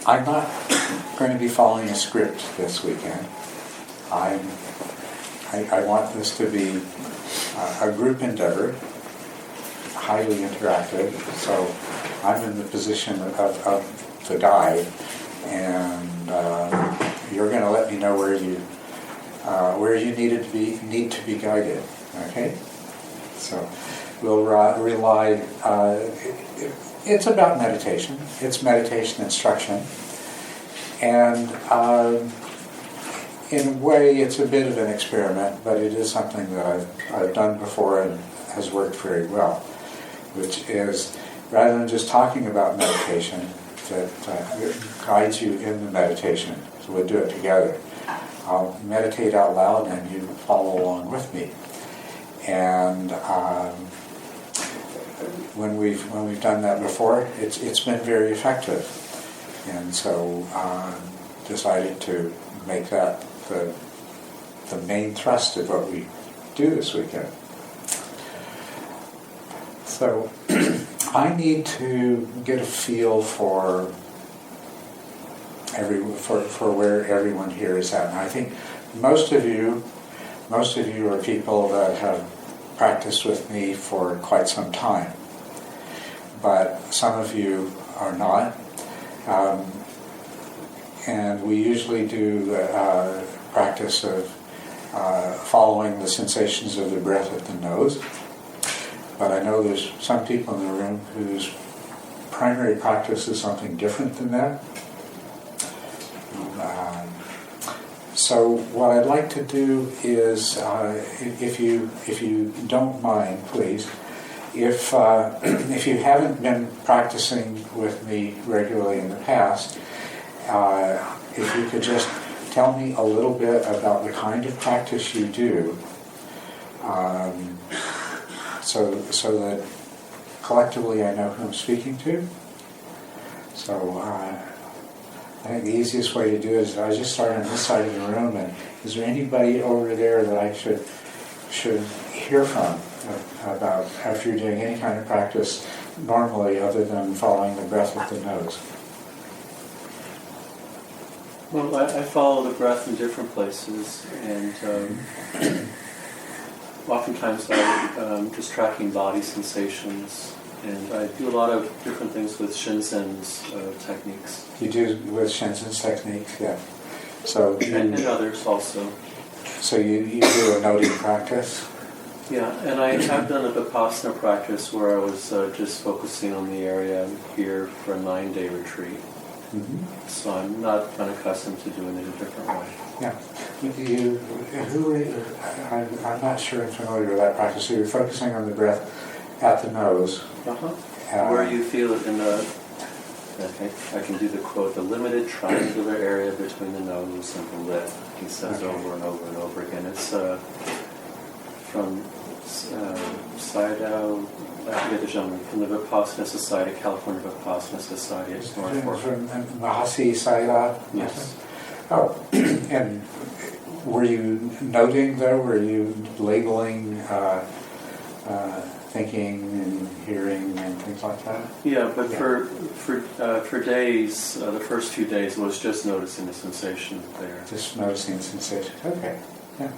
I'm not going to be following a script this weekend. I want this to be a group endeavor, highly interactive. So I'm in the position of the guide, and you're going to let me know where you need to be guided. Okay, so we'll rely. It's about meditation. It's meditation instruction, and in a way, it's a bit of an experiment, but it is something that I've done before and has worked very well. Which is, rather than just talking about meditation, that guides you in the meditation. So we'll do it together. I'll meditate out loud, and you follow along with me. And when we've done that before, it's been very effective. And so decided to make that the main thrust of what we do this weekend. So I need to get a feel for where everyone here is at. And I think most of you are people that have practiced with me for quite some time, but some of you are not. And we usually do the practice of following the sensations of the breath at the nose. But I know there's some people in the room whose primary practice is something different than that. So what I'd like to do is, if you don't mind, please, if you haven't been practicing with me regularly in the past, if you could just tell me a little bit about the kind of practice you do, so that collectively I know who I'm speaking to. So I think the easiest way to do it is I just start on this side of the room, and is there anybody over there that I should hear from about after you're doing any kind of practice normally other than following the breath with the nose? Well, I follow the breath in different places, and oftentimes I'm just tracking body sensations, and I do a lot of different things with Shinzen's techniques. You do with Shinzen's techniques, yeah. So and others also. So you do a noting practice? Yeah, and I have done a Vipassana practice where I was just focusing on the area here for a 9-day retreat. Mm-hmm. So I'm not unaccustomed to doing it a different way. Yeah. I'm not sure I'm familiar with that practice. So you're focusing on the breath at the nose. Uh-huh. Where you feel it in the, okay, I can do the quote, the limited triangular area between the nose and the lip. He says over and over and over again. It's from Sayadaw, I forget the gentleman, from the Vipassana Society, California Vipassana Society. It's North from Mahasi Sayadaw? Yes. Oh, and were you noting though? Were you labeling thinking and hearing and things like that? Yeah, but for days, the first few days was just noticing the sensation there. Just noticing the sensation. Okay. Yeah.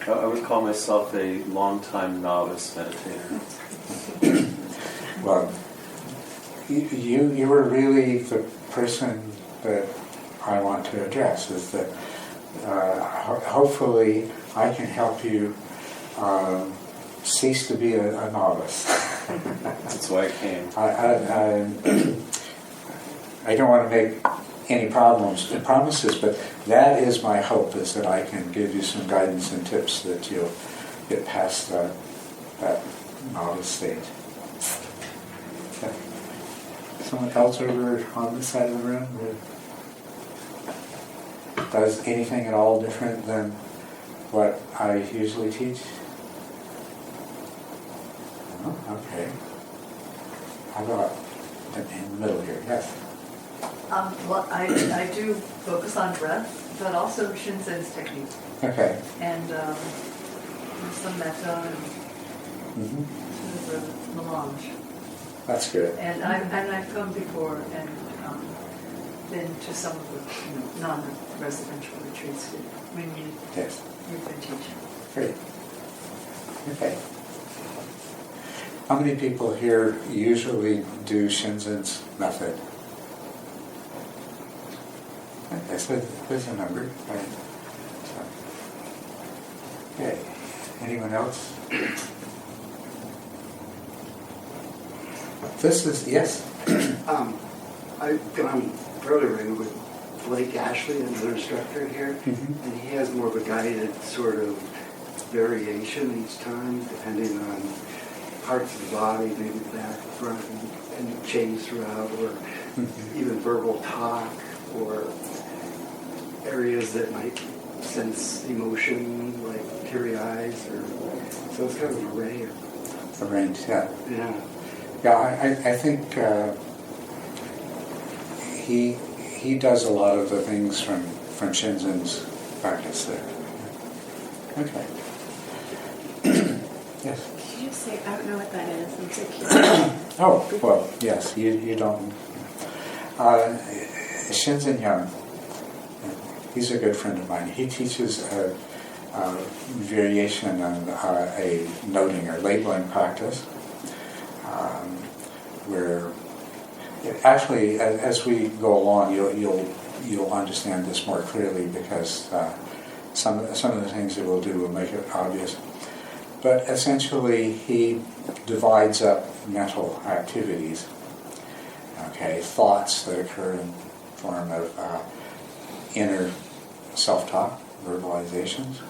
I would call myself a long-time novice meditator. Well, you were really the person that I want to address. Is that hopefully I can help you cease to be a novice. That's why I came. I don't want to make any promises, but that is my hope, is that I can give you some guidance and tips that you'll get past that novice stage. Okay. Someone else over on this side of the room who does anything at all different than what I usually teach? Oh, okay. How about in the middle here? Yes. Well, I do focus on breath, but also Shinzen's technique. Okay. And some metta and sort of a melange. That's good. And I've come before, and been to some of the non-residential retreats when Yes. you've been teaching. Great. Okay. How many people here usually do Shinzen's method? Okay, so there's a number, right? So, okay. Anyone else? This is, yes? I've gone further in with Blake Ashley, another instructor here, and he has more of a guided sort of variation each time, depending on parts of the body, maybe back, front, and change throughout, or even verbal talk, or areas that might sense emotion, like teary eyes, or so it's kind of an array of. The range, yeah. Yeah. Yeah, I think he does a lot of the things from Shinzen's practice there. Okay. Yes. Did you say, I don't know what that is, I'm so curious. Oh, well, yes, you don't. Shinzen Young, he's a good friend of mine. He teaches a variation on a noting or labeling practice, where actually, as we go along, you'll understand this more clearly, because some of the things that we'll do will make it obvious. But essentially, he divides up mental activities. Okay, thoughts that occur in form of inner self-talk, verbalizations,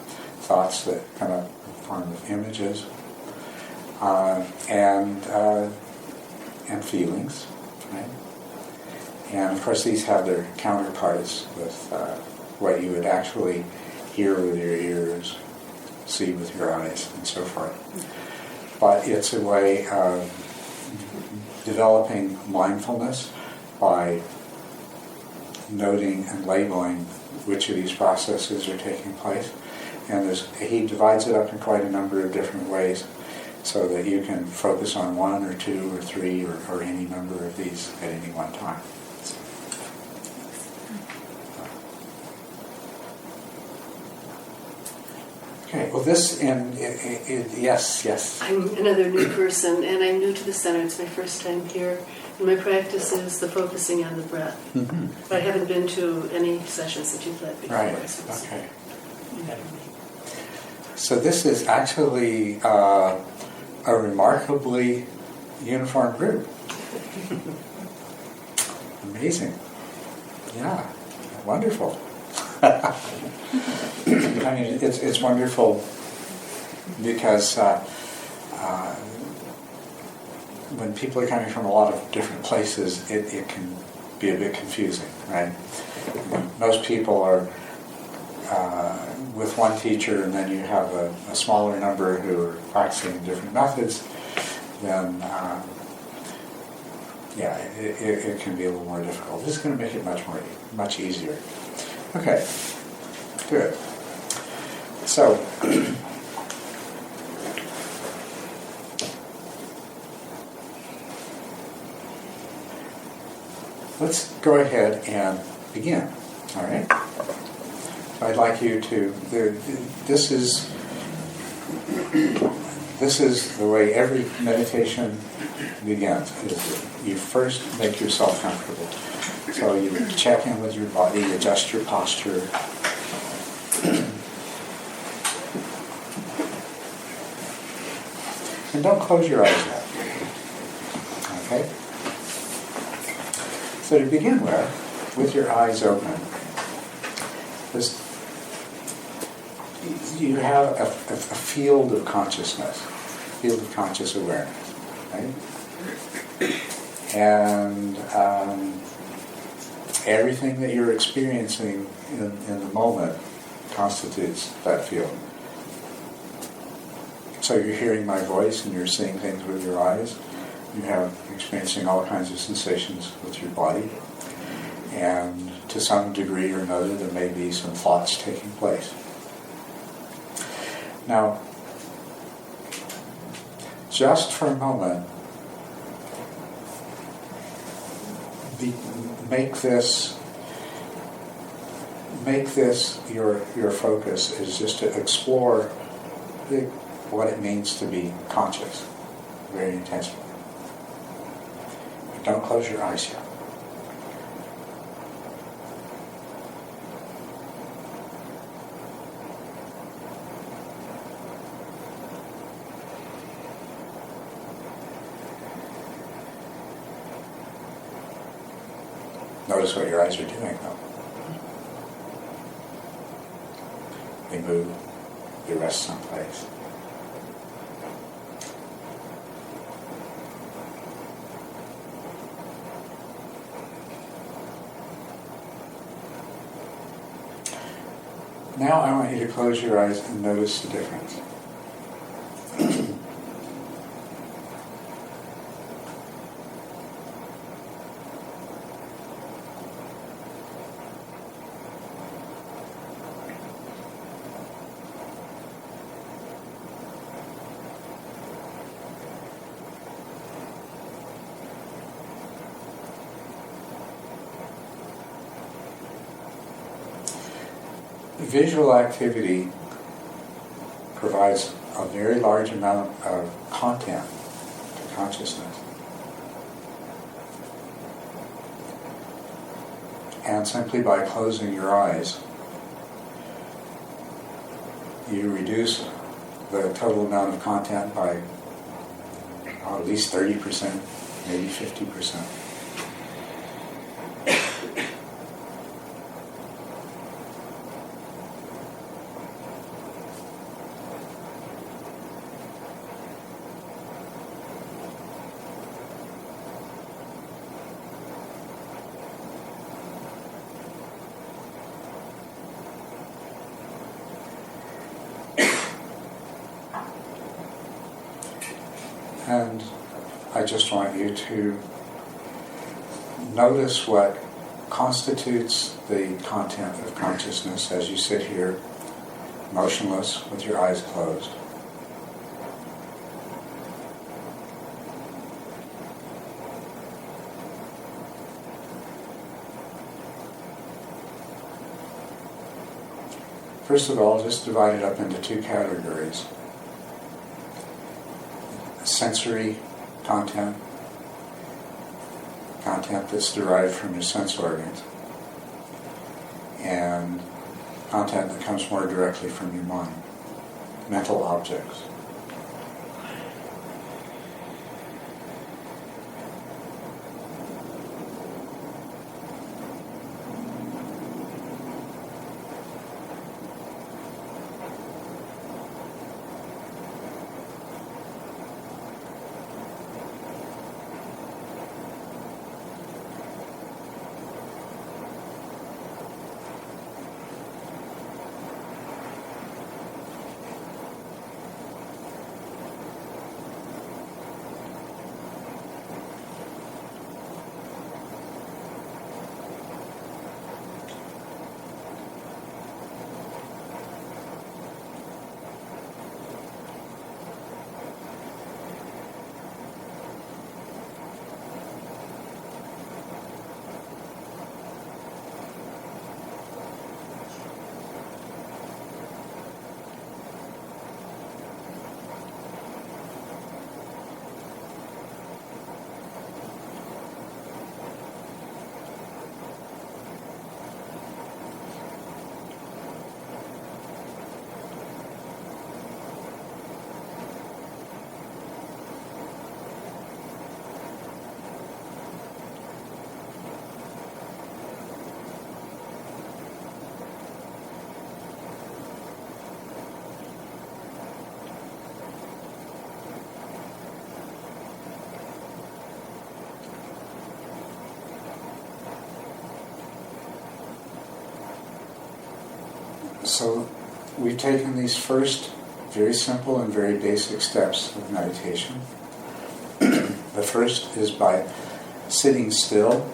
thoughts that come up in form of images, and feelings, right? And of course, these have their counterparts with what you would actually hear with your ears, see with your eyes, and so forth. But it's a way of developing mindfulness by noting and labeling which of these processes are taking place. And he divides it up in quite a number of different ways, so that you can focus on one or two or three or any number of these at any one time. Okay, well this, yes. I'm another new person, and I'm new to the center. It's my first time here. And my practice is the focusing on the breath. Mm-hmm. But I haven't been to any sessions that you've led before. Right, So it's okay. new to me. So this is actually a remarkably uniform group. Amazing. Yeah, wonderful. I mean, it's wonderful because when people are coming from a lot of different places, it can be a bit confusing, right? Most people are with one teacher, and then you have a smaller number who are practicing different methods, then it can be a little more difficult. This is going to make it much easier. Okay, good. So, let's go ahead and begin. All right. I'd like you to. This is the way every meditation begins. You first make yourself comfortable. So you check in with your body, adjust your posture. And don't close your eyes yet. Okay? So to begin with your eyes open, you have a field of consciousness, field of conscious awareness, right? And everything that you're experiencing in the moment constitutes that field. So you're hearing my voice and you're seeing things with your eyes. You're experiencing all kinds of sensations with your body. And to some degree or another, there may be some thoughts taking place. Now, just for a moment, make this make this your focus is just to explore what it means to be conscious very intensely. But don't close your eyes yet. Notice what your eyes are doing, though. They move, they rest someplace. Now I want you to close your eyes and notice the difference. Visual activity provides a very large amount of content to consciousness. And simply by closing your eyes, you reduce the total amount of content by at least 30%, maybe 50%. And I just want you to notice what constitutes the content of consciousness as you sit here, motionless with your eyes closed. First of all, just divide it up into two categories. Sensory content that's derived from your sense organs, and content that comes more directly from your mind, mental objects. So we've taken these first very simple and very basic steps of meditation. The first is by sitting still,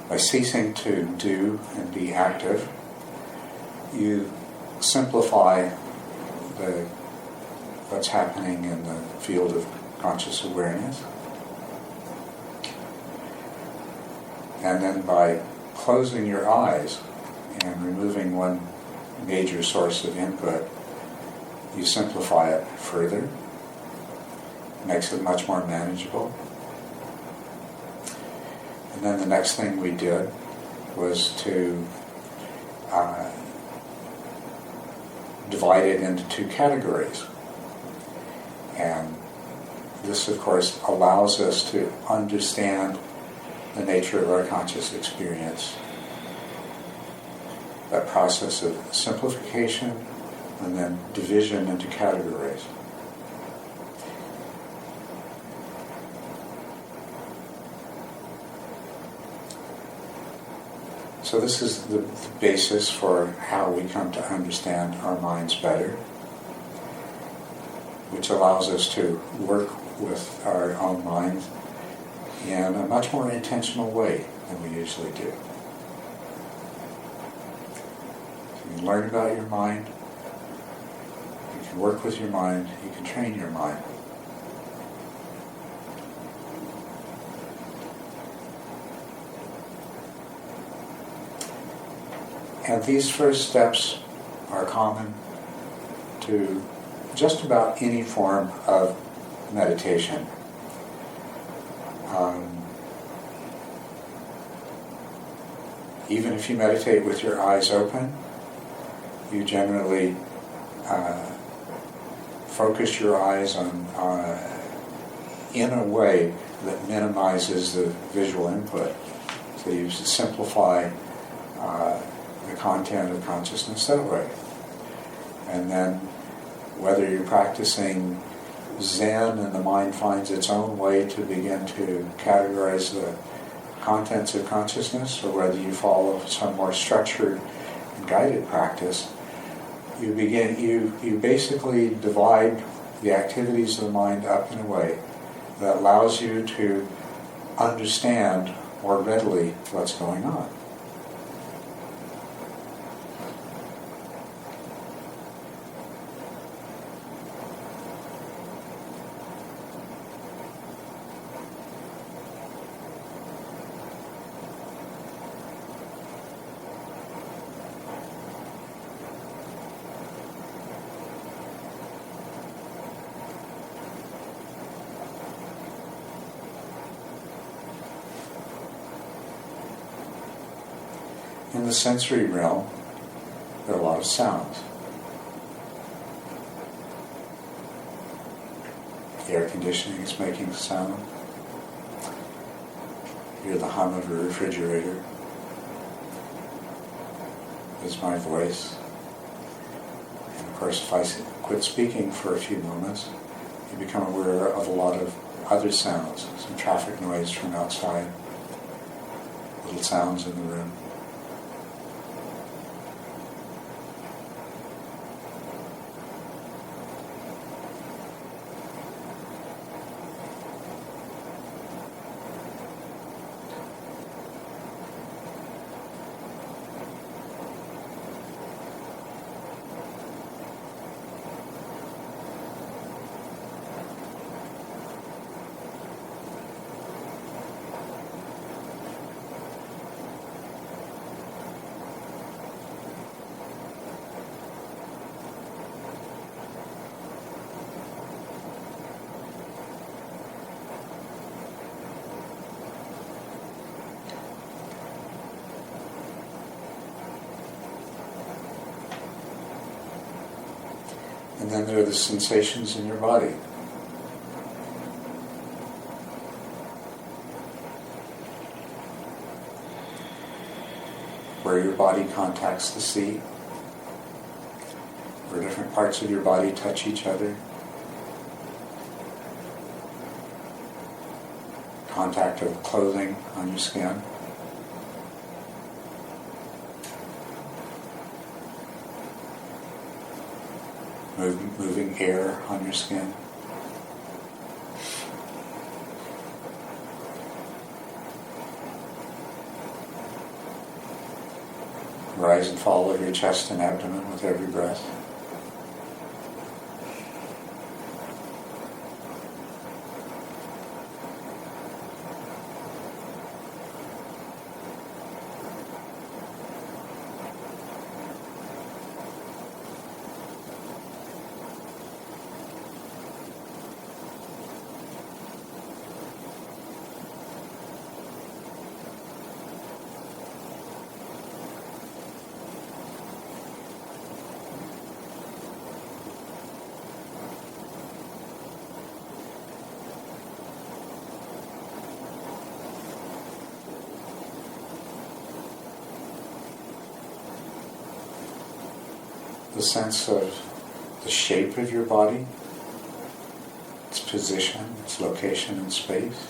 by ceasing to do and be active. You simplify what's happening in the field of conscious awareness. And then by closing your eyes and removing one major source of input, you simplify it further, makes it much more manageable. And then the next thing we did was to divide it into two categories. And this, of course, allows us to understand the nature of our conscious experience. That process of simplification and then division into categories. So this is the basis for how we come to understand our minds better, which allows us to work with our own minds in a much more intentional way than we usually do. You can learn about your mind, you can work with your mind, you can train your mind. And these first steps are common to just about any form of meditation. Even if you meditate with your eyes open, you generally focus your eyes on in a way that minimizes the visual input. So you simplify the content of consciousness that way. And then whether you're practicing Zen and the mind finds its own way to begin to categorize the contents of consciousness, or whether you follow some more structured and guided practice, you basically divide the activities of the mind up in a way that allows you to understand more readily what's going on. In the sensory realm, there are a lot of sounds. Air conditioning is making sound. You hear the hum of a refrigerator. There's my voice. And of course, if I quit speaking for a few moments, you become aware of a lot of other sounds, some traffic noise from outside, little sounds in the room. And then there are the sensations in your body. Where your body contacts the seat, where different parts of your body touch each other. Contact of clothing on your skin. Moving air on your skin. Rise and fall of your chest and abdomen with every breath. the sense of the shape of your body, its position, its location in space.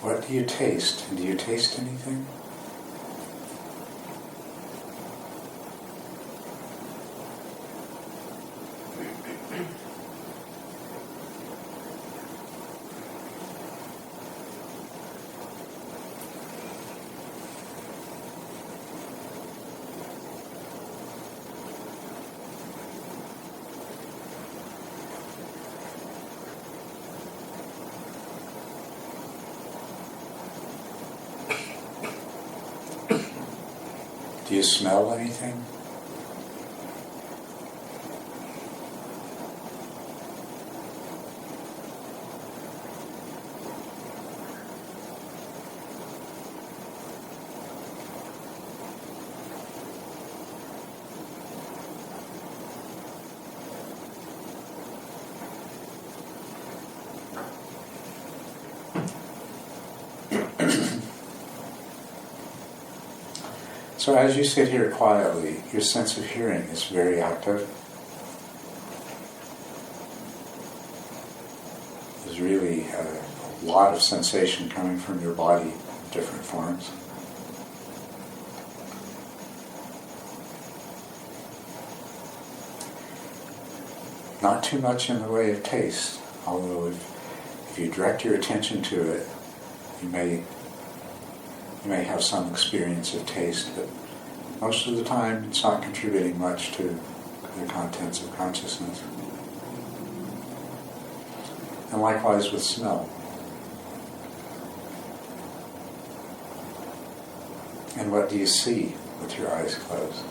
What do you taste? And do you taste anything? Do you smell anything? So as you sit here quietly, your sense of hearing is very active. There's really a lot of sensation coming from your body in different forms. Not too much in the way of taste, although if you direct your attention to it, you may have some experience of taste, but most of the time it's not contributing much to the contents of consciousness. And likewise with smell. And what do you see with your eyes closed?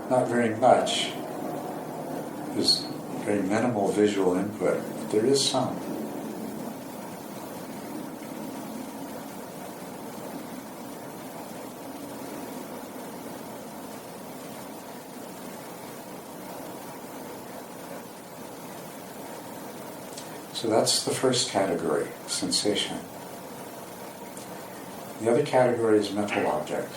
Not very much. There's very minimal visual input, but there is some. So that's the first category, sensation. The other category is mental objects.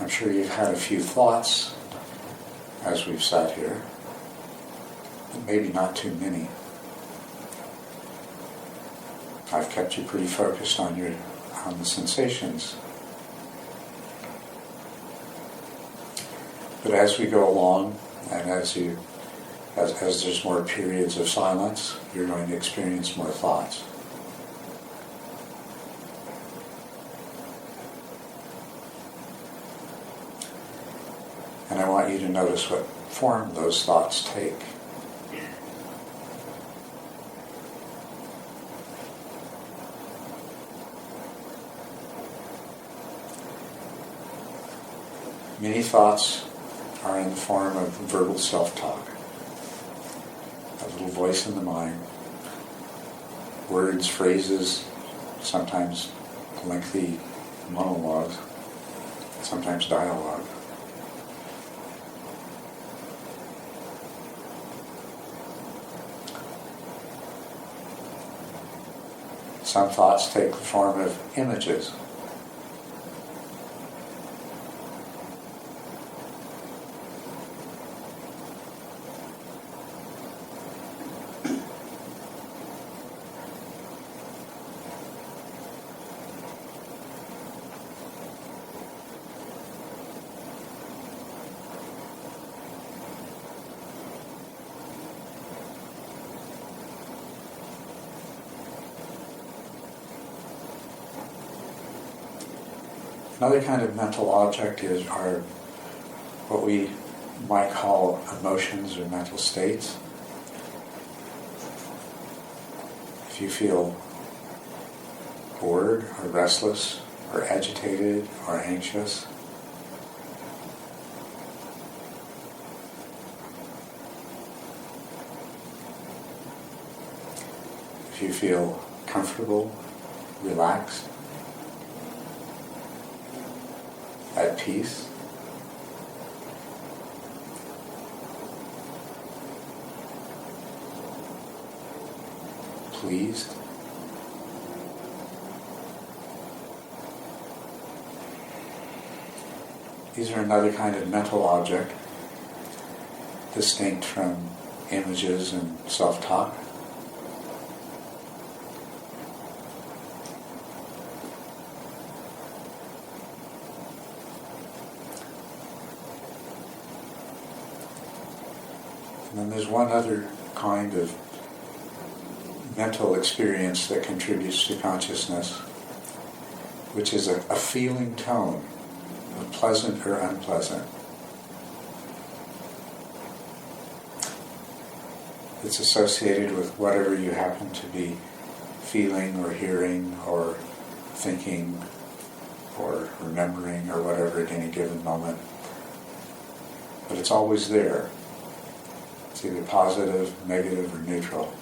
I'm sure you've had a few thoughts as we've sat here, but maybe not too many. I've kept you pretty focused on the sensations. But as we go along, and as there's more periods of silence, you're going to experience more thoughts. And I want you to notice what form those thoughts take. Many thoughts are in the form of verbal self-talk, a little voice in the mind, words, phrases, sometimes lengthy monologues, sometimes dialogue. Some thoughts take the form of images. Another kind of mental object are what we might call emotions or mental states. If you feel bored or restless or agitated or anxious, if you feel comfortable, relaxed, at peace, pleased, these are another kind of mental object, distinct from images and self-talk. And then there's one other kind of mental experience that contributes to consciousness, which is a feeling tone, of pleasant or unpleasant. It's associated with whatever you happen to be feeling or hearing or thinking or remembering or whatever at any given moment. But it's always there. It's either positive, negative, or neutral.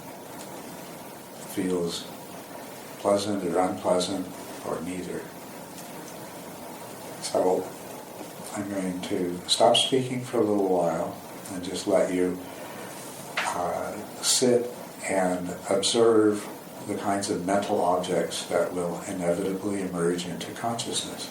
It feels pleasant or unpleasant or neither. So I'm going to stop speaking for a little while and just let you sit and observe the kinds of mental objects that will inevitably emerge into consciousness.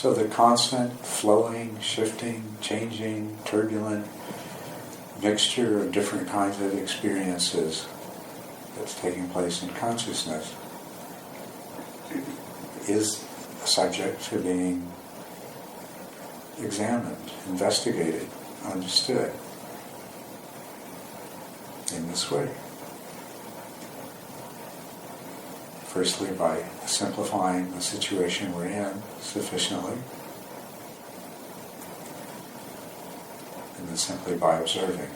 So the constant flowing, shifting, changing, turbulent mixture of different kinds of experiences that's taking place in consciousness is subject to being examined, investigated, understood in this way. Firstly, by simplifying the situation we're in sufficiently, and then simply by observing.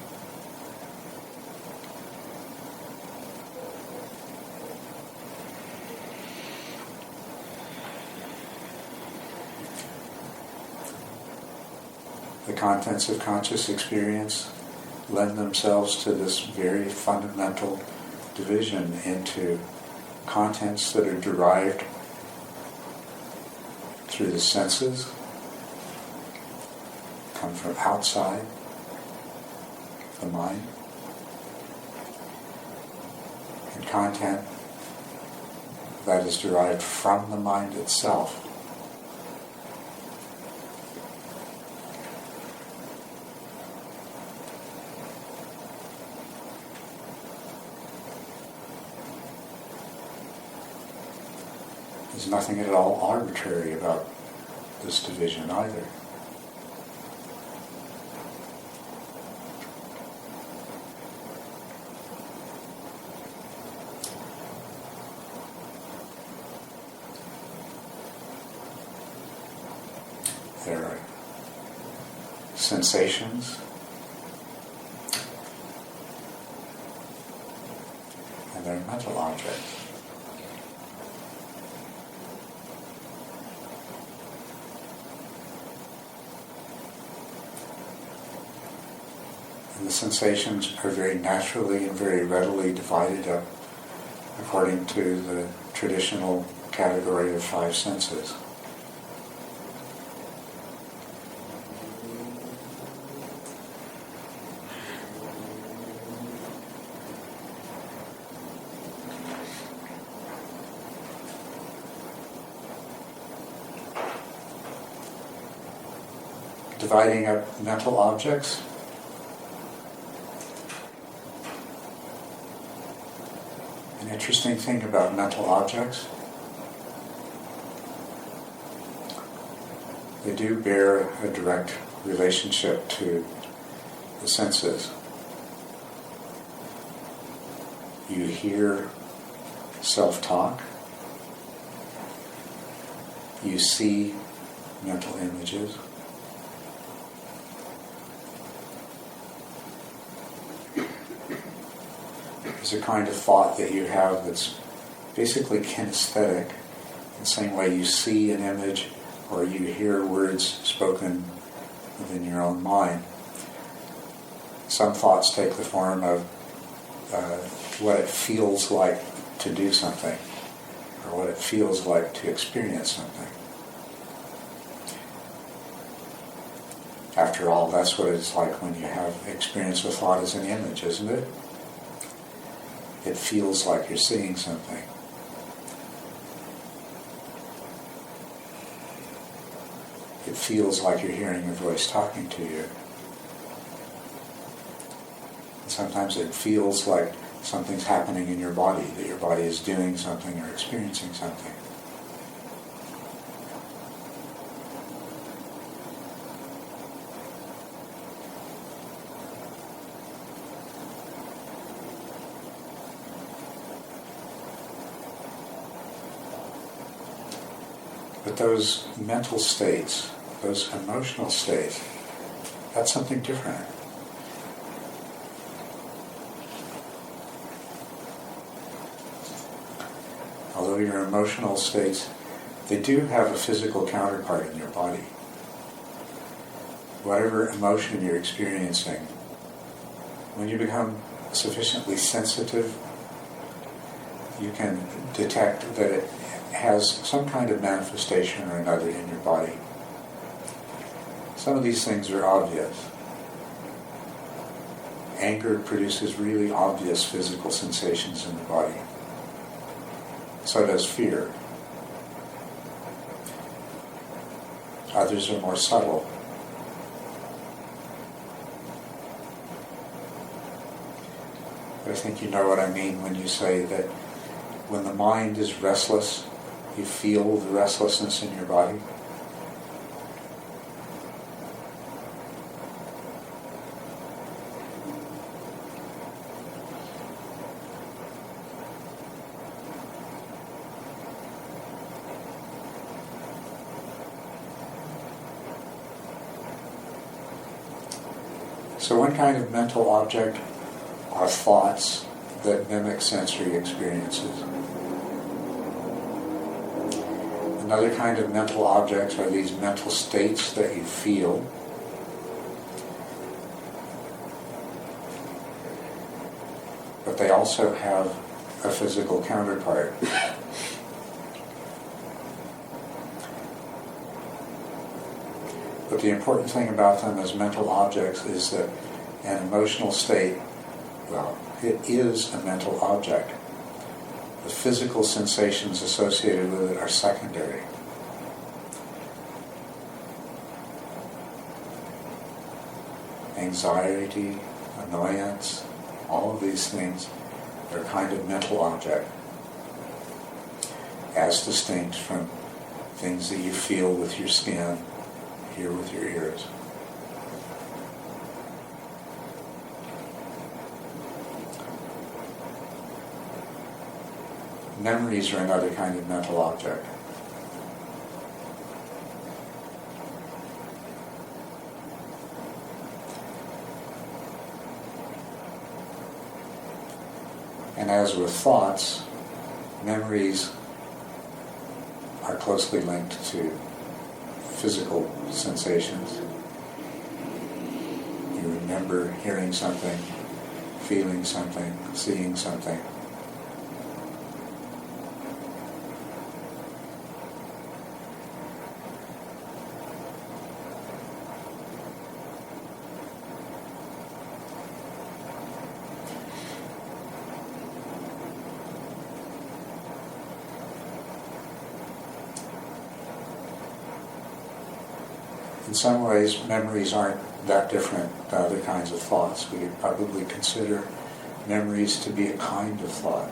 The contents of conscious experience lend themselves to this very fundamental division into contents that are derived through the senses, come from outside the mind, and content that is derived from the mind itself. There's nothing at all arbitrary about this division either. There are sensations and there are mental objects. And the sensations are very naturally and very readily divided up according to the traditional category of five senses. Dividing up mental objects. An interesting thing about mental objects, they do bear a direct relationship to the senses. You hear self-talk, you see mental images, there's a kind of thought that you have that's basically kinesthetic, in the same way you see an image or you hear words spoken within your own mind. Some thoughts take the form of what it feels like to do something, or what it feels like to experience something. After all, that's what it's like when you have experience with thought as an image, isn't it? It feels like you're seeing something. It feels like you're hearing a voice talking to you. And sometimes it feels like something's happening in your body, that your body is doing something or experiencing something. But those mental states, those emotional states, that's something different. Although your emotional states, they do have a physical counterpart in your body. Whatever emotion you're experiencing, when you become sufficiently sensitive, you can detect that it has some kind of manifestation or another in your body. Some of these things are obvious. Anger produces really obvious physical sensations in the body. So does fear. Others are more subtle. But I think you know what I mean when you say that when the mind is restless, you feel the restlessness in your body. So one kind of mental object are thoughts that mimic sensory experiences. Another kind of mental objects are these mental states that you feel. But they also have a physical counterpart. But the important thing about them as mental objects is that an emotional state, well, it is a mental object. The physical sensations associated with it are secondary. Anxiety, annoyance, all of these things are a kind of mental object, as distinct from things that you feel with your skin, hear with your ears. Memories are another kind of mental object. And as with thoughts, memories are closely linked to physical sensations. You remember hearing something, feeling something, seeing something. In some ways, memories aren't that different than other kinds of thoughts. We could probably consider memories to be a kind of thought.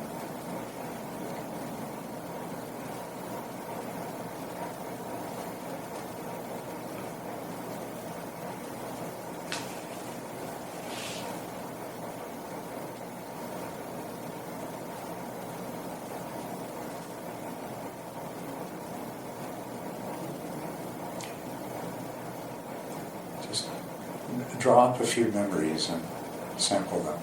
Just draw up a few memories and sample them.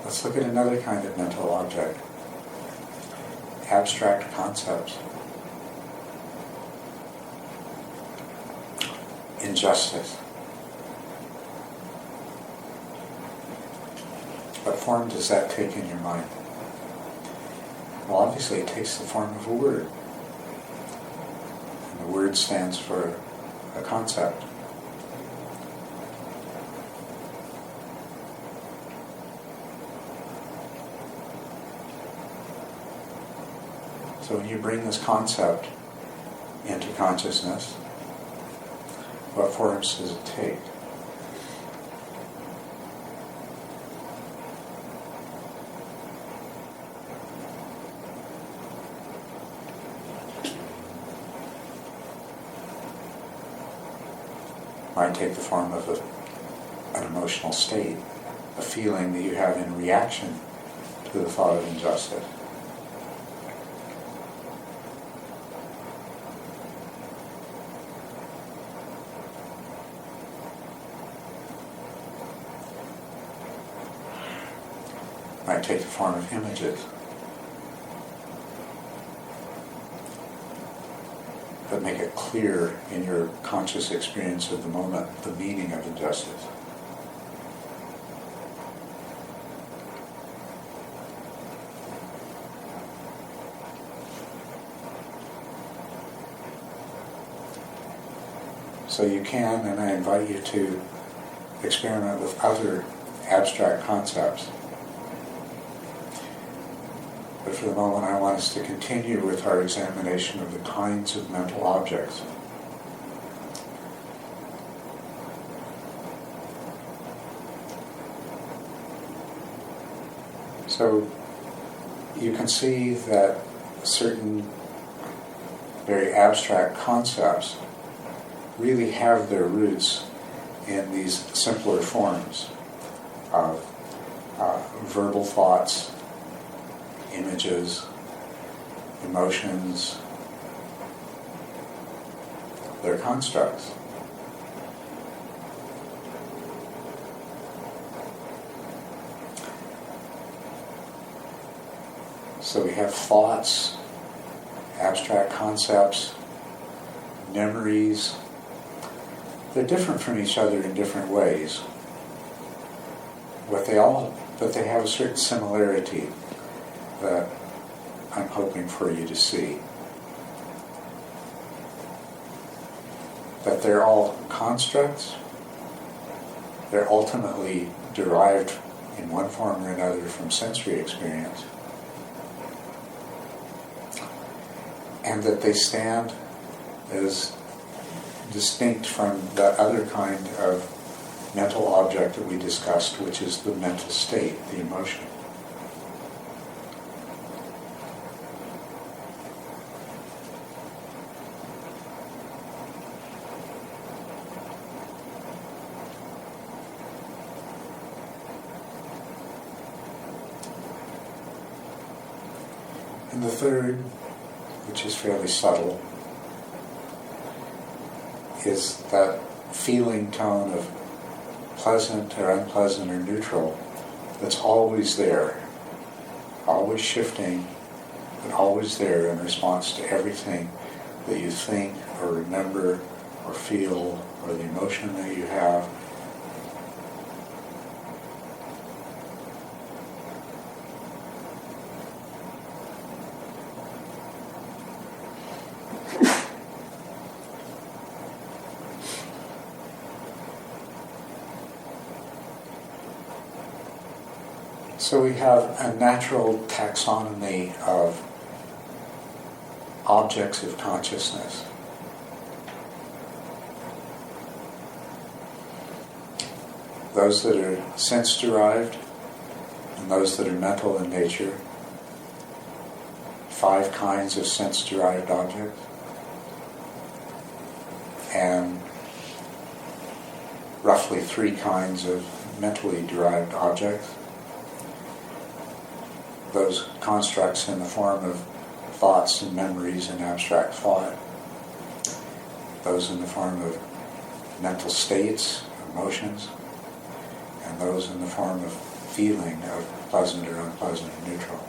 Let's look at another kind of mental object. Abstract concepts. Injustice. What form does that take in your mind? Well, obviously it takes the form of a word. And the word stands for a concept. So when you bring this concept into consciousness, what forms does it take? Might take the form of an emotional state, a feeling that you have in reaction to the thought of injustice. might take the form of images. But make it clear in your conscious experience of the moment the meaning of injustice. So you can, and I invite you to experiment with other abstract concepts. But for the moment, I want us to continue with our examination of the kinds of mental objects. So you can see that certain very abstract concepts really have their roots in these simpler forms of verbal thoughts, images, emotions. They're constructs. So we have thoughts, abstract concepts, memories. They're different from each other in different ways. But they have a certain similarity that I'm hoping for you to see. That they're all constructs. They're ultimately derived in one form or another from sensory experience. And that they stand as distinct from that other kind of mental object that we discussed, which is the mental state, the emotion. And the third, which is fairly subtle, is that feeling tone of pleasant or unpleasant or neutral that's always there, always shifting, but always there in response to everything that you think or remember or feel or the emotion that you have. So we have a natural taxonomy of objects of consciousness. Those that are sense-derived and those that are mental in nature. 5 kinds of sense-derived objects. And roughly 3 kinds of mentally derived objects. Those constructs in the form of thoughts and memories and abstract thought. Those in the form of mental states, emotions. And those in the form of feeling of pleasant or unpleasant or neutral.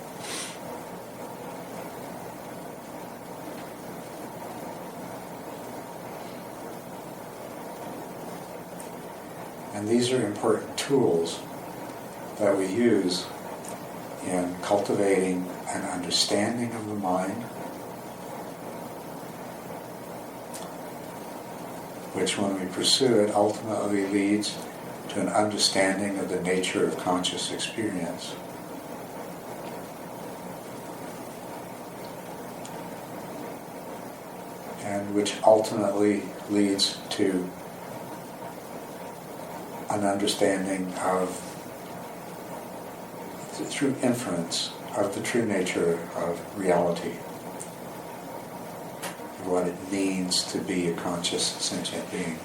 And these are important tools that we use in cultivating an understanding of the mind, which when we pursue it ultimately leads to an understanding of the nature of conscious experience. And which ultimately leads to an understanding of, through inference, of the true nature of reality, of what it means to be a conscious, sentient being.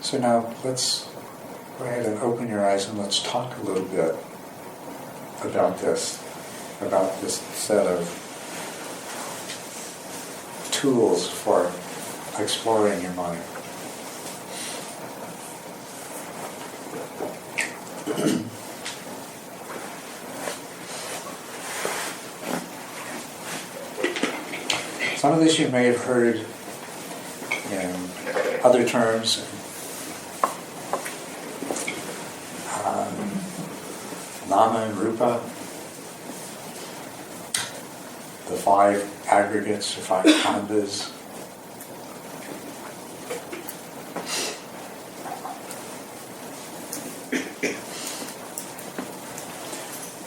So now let's go ahead and open your eyes and let's talk a little bit about this set of tools for exploring your mind. Some of this you may have heard in other terms. Nama and Rupa, the 5 aggregates, the 5 khandhas.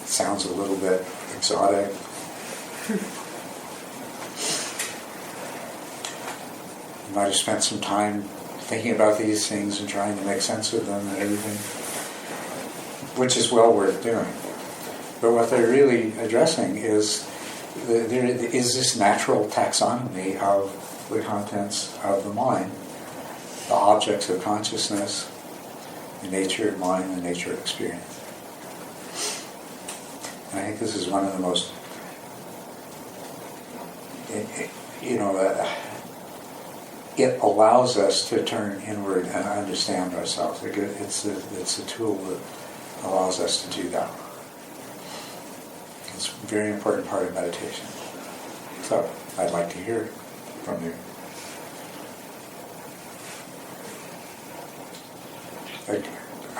Sounds a little bit exotic. You might have spent some time thinking about these things and trying to make sense of them and everything, which is well worth doing. But what they're really addressing is there is this natural taxonomy of the contents of the mind, the objects of consciousness, the nature of mind, the nature of experience. And I think this is one of the most, it allows us to turn inward and understand ourselves. It's a tool that allows us to do that. It's a very important part of meditation. So, I'd like to hear from you.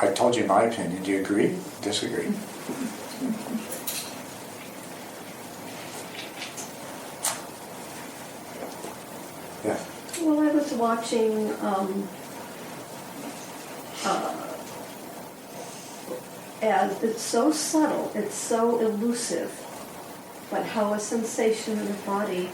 I told you my opinion. Do you agree? Disagree? Yeah. Well, I was watching and it's so subtle, it's so elusive, but how a sensation in the body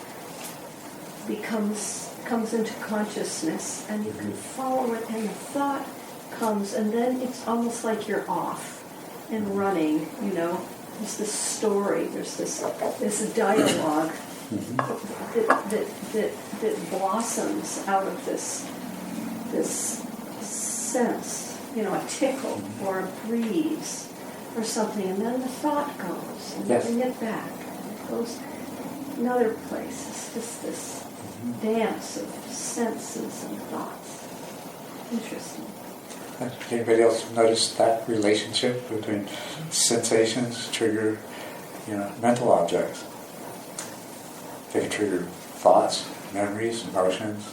comes into consciousness, and you can follow it, and the thought comes, and then it's almost like you're off and running, There's this story, there's this dialogue that blossoms out of this sense, a tickle or a breeze or something, and then the thought goes, and you bring it back, and it goes another place. It's just this dance of senses and thoughts. Interesting. Anybody else notice that relationship between sensations trigger, mental objects? They can trigger thoughts, memories, emotions,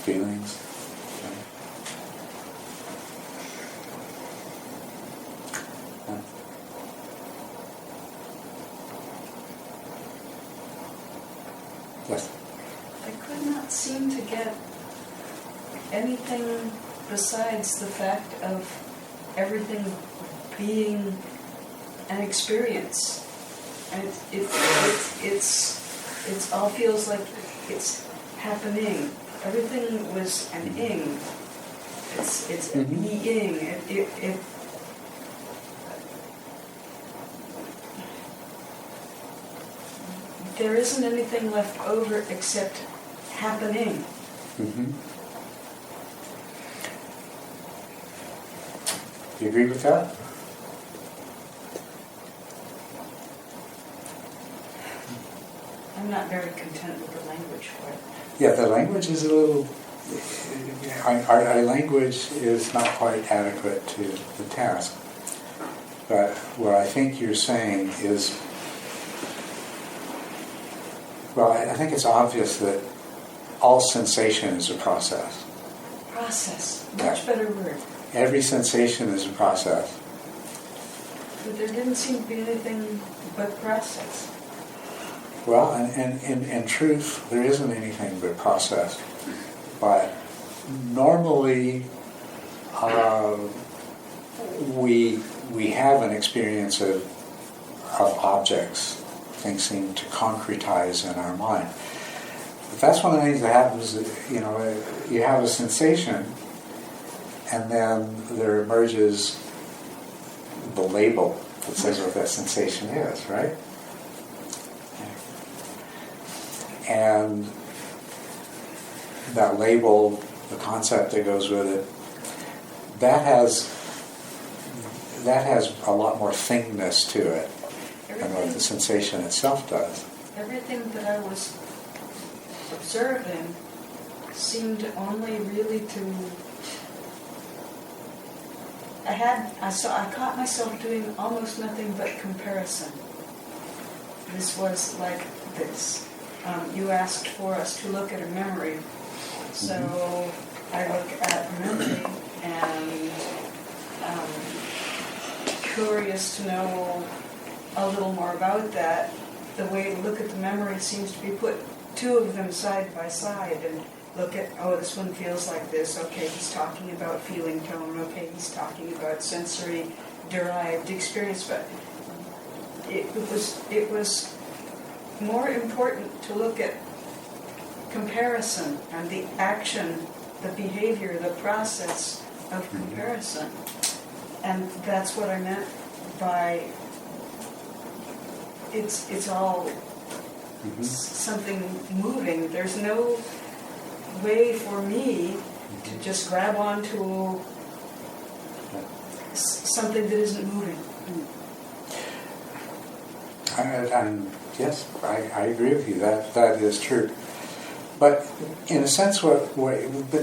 feelings. Yes. I could not seem to get anything besides the fact of everything being an experience, and it's all feels like it's happening. Everything was an ing. It's a being. There isn't anything left over except happening. Mm-hmm. Do you agree with that? I'm not very content with the language for it. Yeah, the language is a little... Our language is not quite adequate to the task. But what I think you're saying is... Well, I think it's obvious that all sensation is a process. Process. Much better word. Every sensation is a process. But there didn't seem to be anything but process. Well, and in truth, there isn't anything but process. But normally, we have an experience of objects. Things seem to concretize in our mind. But that's one of the things that happens. You have a sensation, and then there emerges the label that says what that sensation is, right? And that label, the concept that goes with it, that has a lot more thingness to it. and what the sensation itself does. Everything that I was observing seemed only really to. I caught myself doing almost nothing but comparison. This was like this. You asked for us to look at a memory, so I look at a memory and curious to know a little more about that. The way to look at the memory seems to be put two of them side by side and look at, oh, this one feels like this. Okay, he's talking about feeling tone. Okay, he's talking about sensory derived experience. But it was more important to look at comparison and the action, the behavior, the process of comparison. And that's what I meant by it's all something moving. There's no way for me to just grab onto something that isn't moving. Yes, I agree with you. That is true. But in a sense, but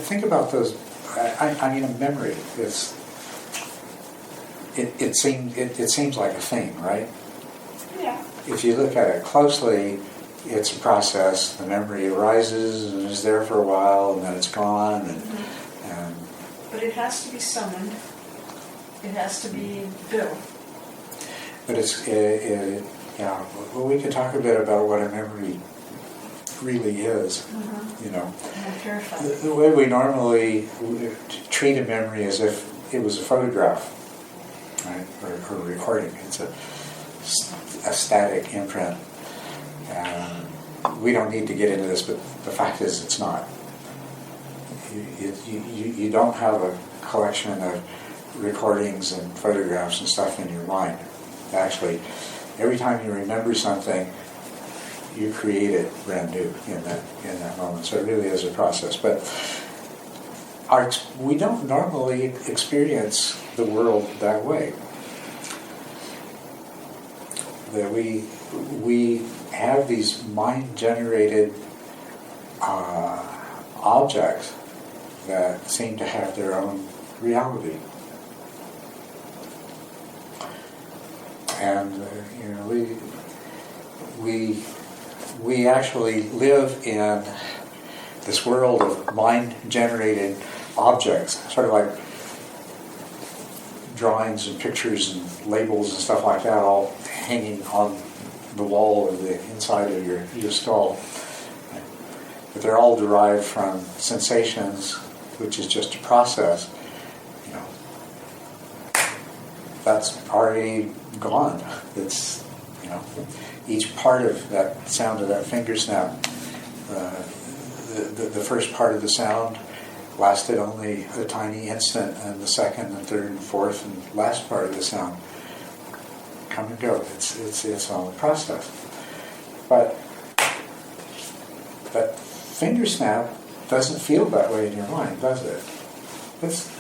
think about those. I mean, a memory is. It seems like a thing, right? Yeah. If you look at it closely, it's a process. The memory arises and is there for a while, and then it's gone. And but it has to be summoned. It has to be built. But yeah. Well, we could talk a bit about what a memory really is. You know, I'm terrified. the way we normally treat a memory as if it was a photograph, right, or a recording. It's a static imprint. We don't need to get into this, but the fact is, it's not. You don't have a collection of recordings and photographs and stuff in your mind. Actually, every time you remember something, you create it brand new in that moment. So it really is a process. But we don't normally experience the world that way. That we have these mind-generated objects that seem to have their own reality. And we actually live in this world of mind-generated objects, sort of like drawings and pictures and labels and stuff like that, all hanging on the wall or the inside of your skull. But they're all derived from sensations, which is just a process. That's already gone. It's, each part of that sound of that finger snap, the first part of the sound lasted only a tiny instant, and the second and third and fourth and last part of the sound come and go. It's all a process. But that finger snap doesn't feel that way in your mind, does it? It's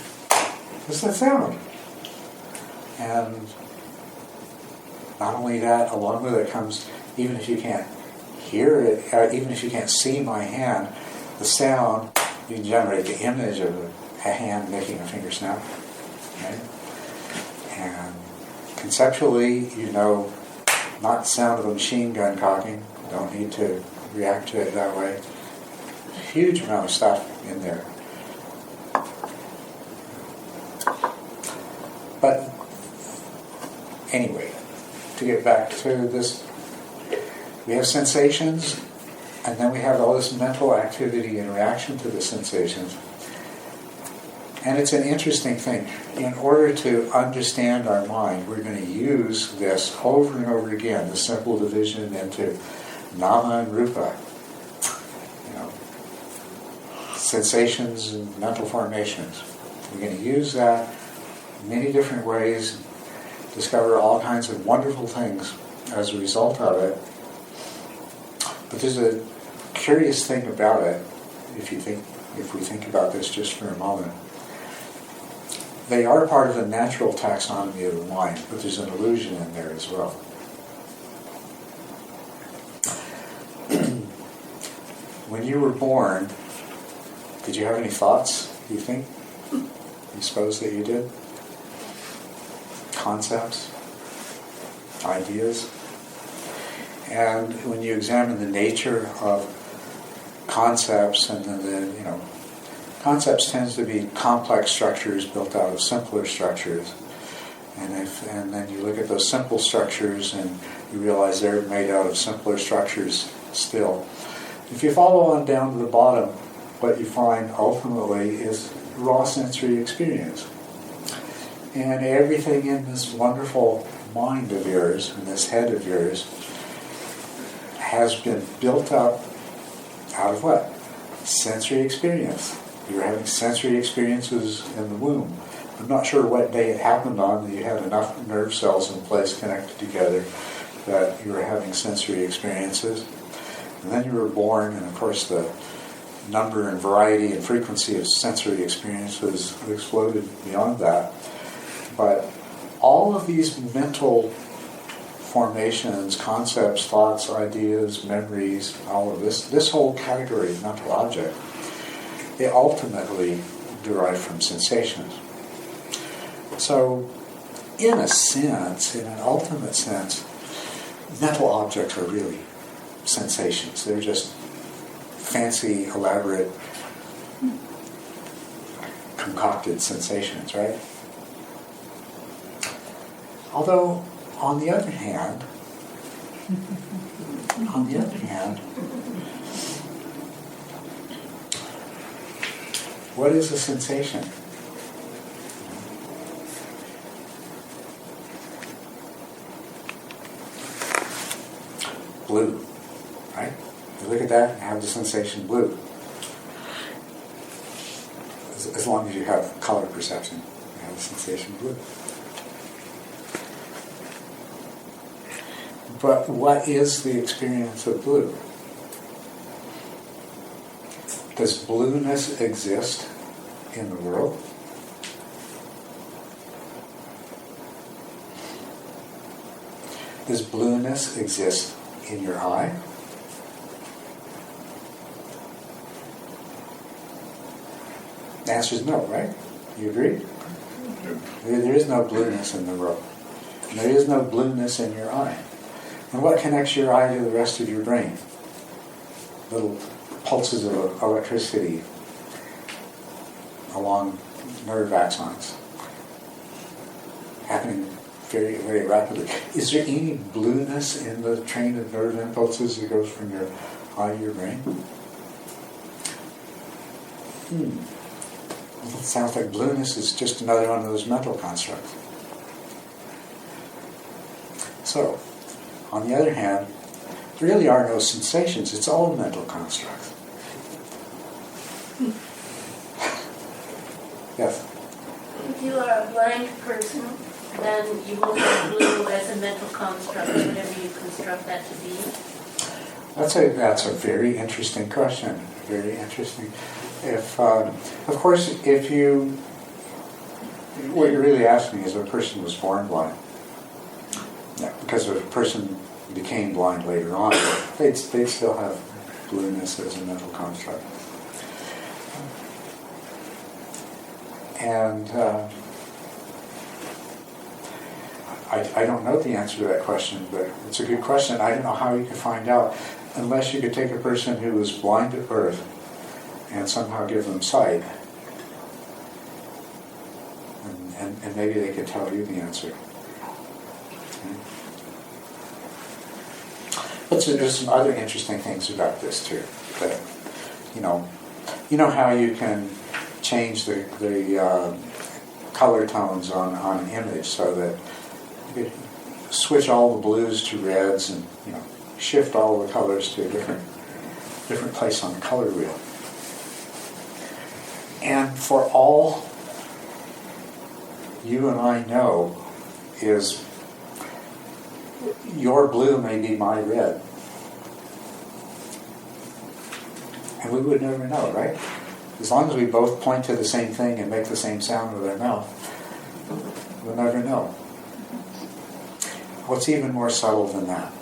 the sound. And not only that, along with it comes, even if you can't hear it, even if you can't see my hand, the sound, you can generate the image of a hand making a finger snap. Right? And conceptually, not the sound of a machine gun cocking, don't need to react to it that way. A huge amount of stuff in there. But anyway, to get back to this, we have sensations, and then we have all this mental activity in reaction to the sensations. And it's an interesting thing. In order to understand our mind, we're going to use this over and over again, the simple division into nama and rupa. Sensations and mental formations. We're going to use that in many different ways, discover all kinds of wonderful things as a result of it. But there's a curious thing about it, if we think about this just for a moment. They are part of the natural taxonomy of the mind, but there's an illusion in there as well. when you were born, did you have any thoughts, do you think? You suppose that you did? Concepts? Ideas? And when you examine the nature of concepts, and then concepts tends to be complex structures built out of simpler structures. And then you look at those simple structures and you realize they're made out of simpler structures still. If you follow on down to the bottom, what you find ultimately is raw sensory experience. And everything in this wonderful mind of yours, in this head of yours, has been built up out of what? Sensory experience. You were having sensory experiences in the womb. I'm not sure what day it happened on that you had enough nerve cells in place connected together that you were having sensory experiences. And then you were born, and of course the number and variety and frequency of sensory experiences exploded beyond that. But all of these mental formations, concepts, thoughts, ideas, memories, all of this whole category of mental object, they ultimately derive from sensations. So, in a sense, in an ultimate sense, mental objects are really sensations. They're just fancy, elaborate, concocted sensations, right? Although, on the other hand, what is a sensation? Blue, right? You look at that and have the sensation blue. As long as you have color perception, you have the sensation blue. But what is the experience of blue? Does blueness exist in the world? Does blueness exist in your eye? The answer is no, right? You agree? There is no blueness in the world. And there is no blueness in your eye. And what connects your eye to the rest of your brain? Little pulses of electricity along nerve axons, happening very, very rapidly. Is there any blueness in the train of nerve impulses that goes from your eye to your brain? Well, it sounds like blueness is just another one of those mental constructs. So, on the other hand, there really are no sensations. It's all mental constructs. Yes? If you are a blind person, then you look at blue as a mental construct, whatever you construct that to be. That's a very interesting question. Very interesting. If, of course, if you, what you're really asking is if a person was born blind. Yeah, because if a person became blind later on, they'd still have blueness as a mental construct. And I don't know the answer to that question, but it's a good question. I don't know how you could find out unless you could take a person who was blind at birth and somehow give them sight. And maybe they could tell you the answer. Okay. But there's some other interesting things about this too. That, you know how you can change the color tones on an image so that you could switch all the blues to reds and shift all the colors to a different place on the color wheel. And for all you and I know is your blue may be my red. And we would never know, right? As long as we both point to the same thing and make the same sound with our mouth, we'll never know. What's even more subtle than that?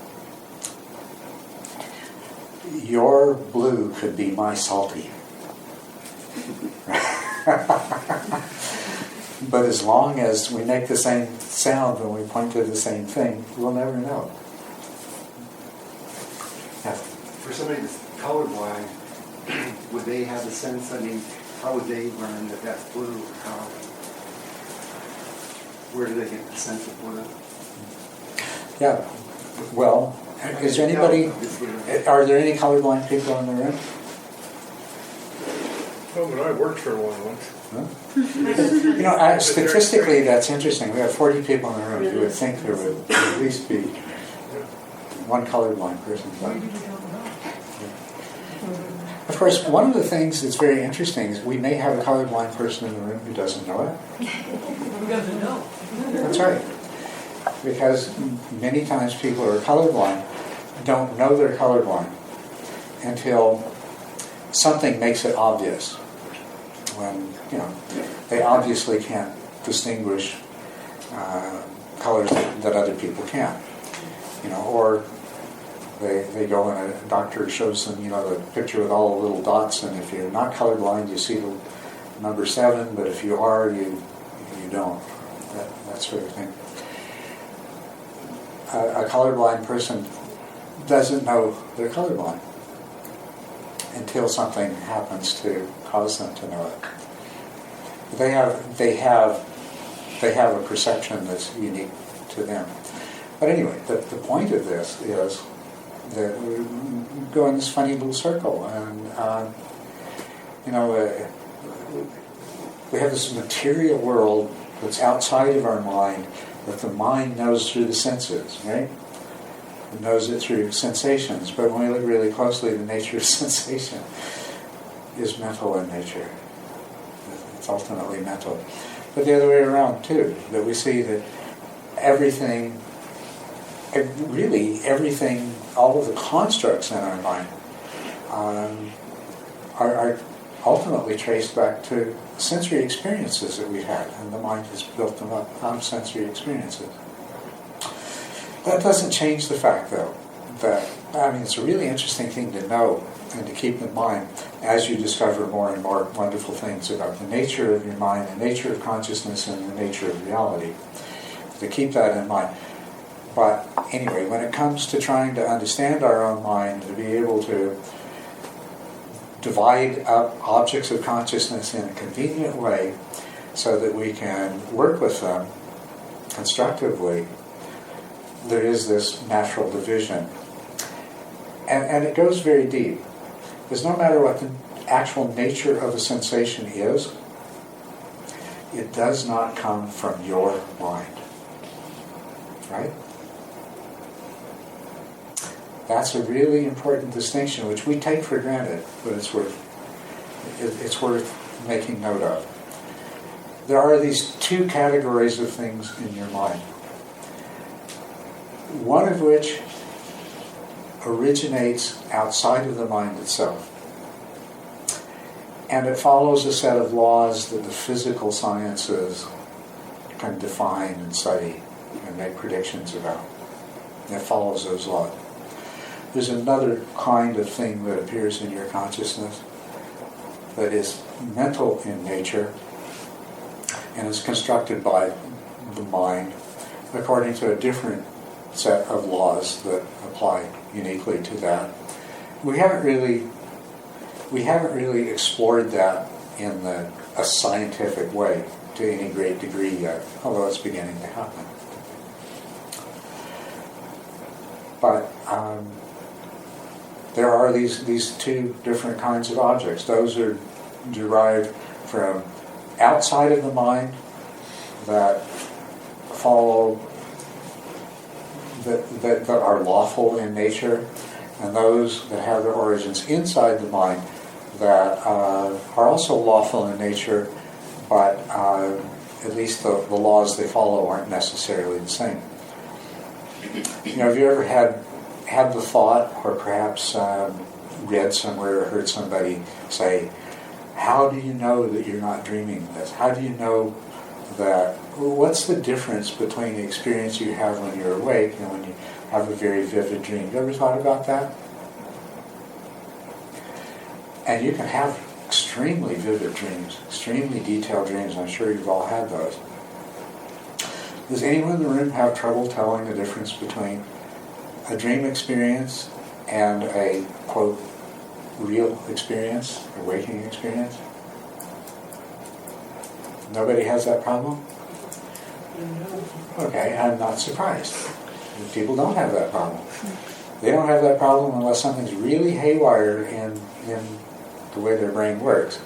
your blue could be my salty. But as long as we make the same sound when we point to the same thing, we'll never know. Yeah. For somebody that's colorblind, would they have a sense, I mean, how would they learn that that's blue? Where do they get the sense of blue? Yeah. Well, is there anybody, are there any colorblind people in the room? Well, when I worked for one once. Huh? You know, statistically, that's interesting. We have 40 people in the room. You would think there would at least be one colorblind person. Of course, one of the things that's very interesting is we may have a colorblind person in the room who doesn't know it. Who doesn't know? That's right. Because many times people who are colorblind don't know they're colorblind until something makes it obvious. When, you know, they obviously can't distinguish colors that other people can. You know, or they go and a doctor shows them, you know, the picture with all the little dots, and if you're not colorblind, you see the number 7, but if you are, you don't. That sort of thing. A colorblind person doesn't know they're colorblind until something happens to cause them to know it. They have a perception that's unique to them. But anyway, the point of this is that we go in this funny little circle, and we have this material world that's outside of our mind that the mind knows through the senses, right? It knows it through sensations, but when we look really closely, the nature of sensation is mental in nature. It's ultimately mental. But the other way around too, that we see that everything, all of the constructs in our mind are ultimately traced back to sensory experiences that we've had, and the mind has built them up out of sensory experiences. That doesn't change the fact, though, that, it's a really interesting thing to know and to keep in mind as you discover more and more wonderful things about the nature of your mind, the nature of consciousness, and the nature of reality, to keep that in mind. But anyway, when it comes to trying to understand our own mind, to be able to divide up objects of consciousness in a convenient way so that we can work with them constructively, there is this natural division. And it goes very deep. Because no matter what the actual nature of a sensation is, it does not come from your mind. Right? That's a really important distinction, which we take for granted, but it's worth making note of. There are these two categories of things in your mind. One of which originates outside of the mind itself. And it follows a set of laws that the physical sciences can define and study and make predictions about. And it follows those laws. There's another kind of thing that appears in your consciousness that is mental in nature and is constructed by the mind according to a different set of laws that apply uniquely to that. We haven't really explored that in a scientific way to any great degree yet, although it's beginning to happen. But there are these two different kinds of objects. Those are derived from outside of the mind that follow that are lawful in nature, and those that have their origins inside the mind that are also lawful in nature, but at least the laws they follow aren't necessarily the same. Have you ever had the thought, or perhaps read somewhere or heard somebody say, how do you know that you're not dreaming this? How do you know that? What's the difference between the experience you have when you're awake and when you have a very vivid dream? You ever thought about that? And you can have extremely vivid dreams, extremely detailed dreams. I'm sure you've all had those. Does anyone in the room have trouble telling the difference between a dream experience and a, quote, real experience, a waking experience? Nobody has that problem? Okay, I'm not surprised. People don't have that problem. They don't have that problem unless something's really haywire in the way their brain works.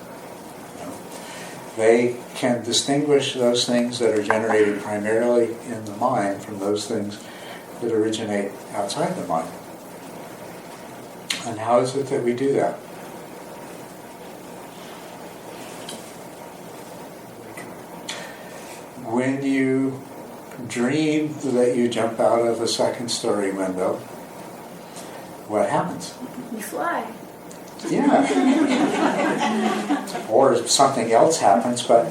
They can distinguish those things that are generated primarily in the mind from those things that originate outside the mind. And how is it that we do that? When you dream that you jump out of a second-story window, what happens? You fly. Yeah. Or something else happens, but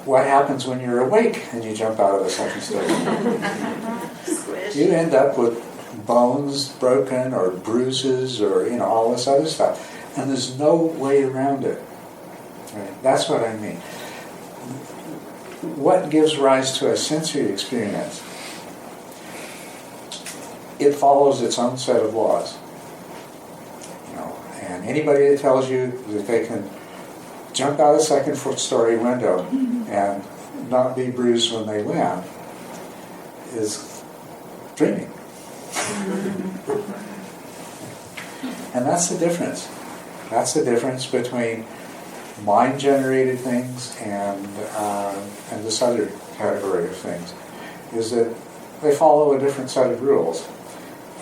what happens when you're awake and you jump out of a second-story window? Squish. You end up with bones broken or bruises or all this other stuff. And there's no way around it. Right? That's what I mean. What gives rise to a sensory experience? It follows its own set of laws. And anybody that tells you that they can jump out a second-story window and not be bruised when they land is dreaming. And that's the difference. That's the difference between mind-generated things and this other category of things, is that they follow a different set of rules.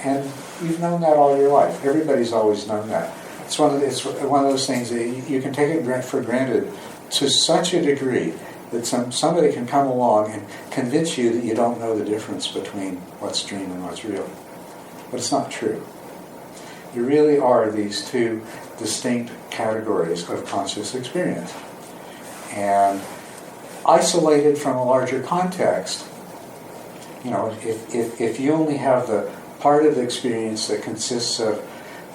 And you've known that all your life. Everybody's always known that. It's one of those things that you can take it for granted to such a degree that somebody can come along and convince you that you don't know the difference between what's dream and what's real. But it's not true. There really are these two distinct categories of conscious experience. And isolated from a larger context, if you only have the part of the experience that consists of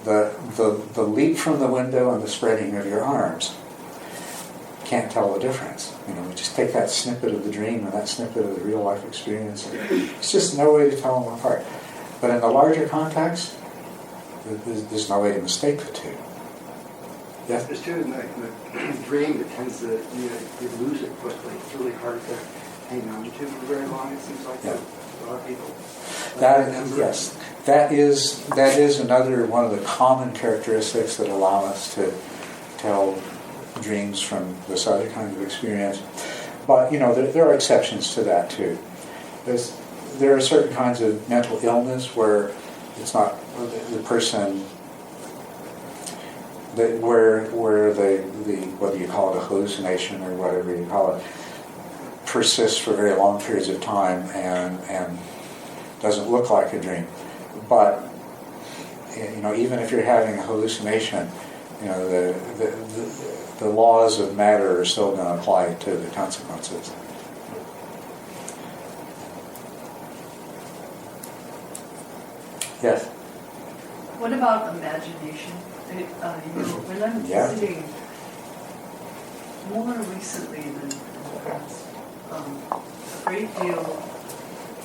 the leap from the window and the spreading of your arms, can't tell the difference. Just take that snippet of the dream and that snippet of the real life experience. It's just no way to tell them apart. But in the larger context, there's no way to mistake the two. Yes? There's two, like the dream, it tends to, you lose it quickly. It's really hard to hang on to for very long, it seems like, Yeah. a lot of people. Yes, that is another one of the common characteristics that allow us to tell dreams from this other kind of experience. But there are exceptions to that too. There are certain kinds of mental illness where it's not the person that where the whether you call it a hallucination or whatever you call it persists for very long periods of time and doesn't look like a dream. But even if you're having a hallucination, the laws of matter are still going to apply to the consequences. Yes. What about imagination? When I'm visiting, more recently than in the past, a great deal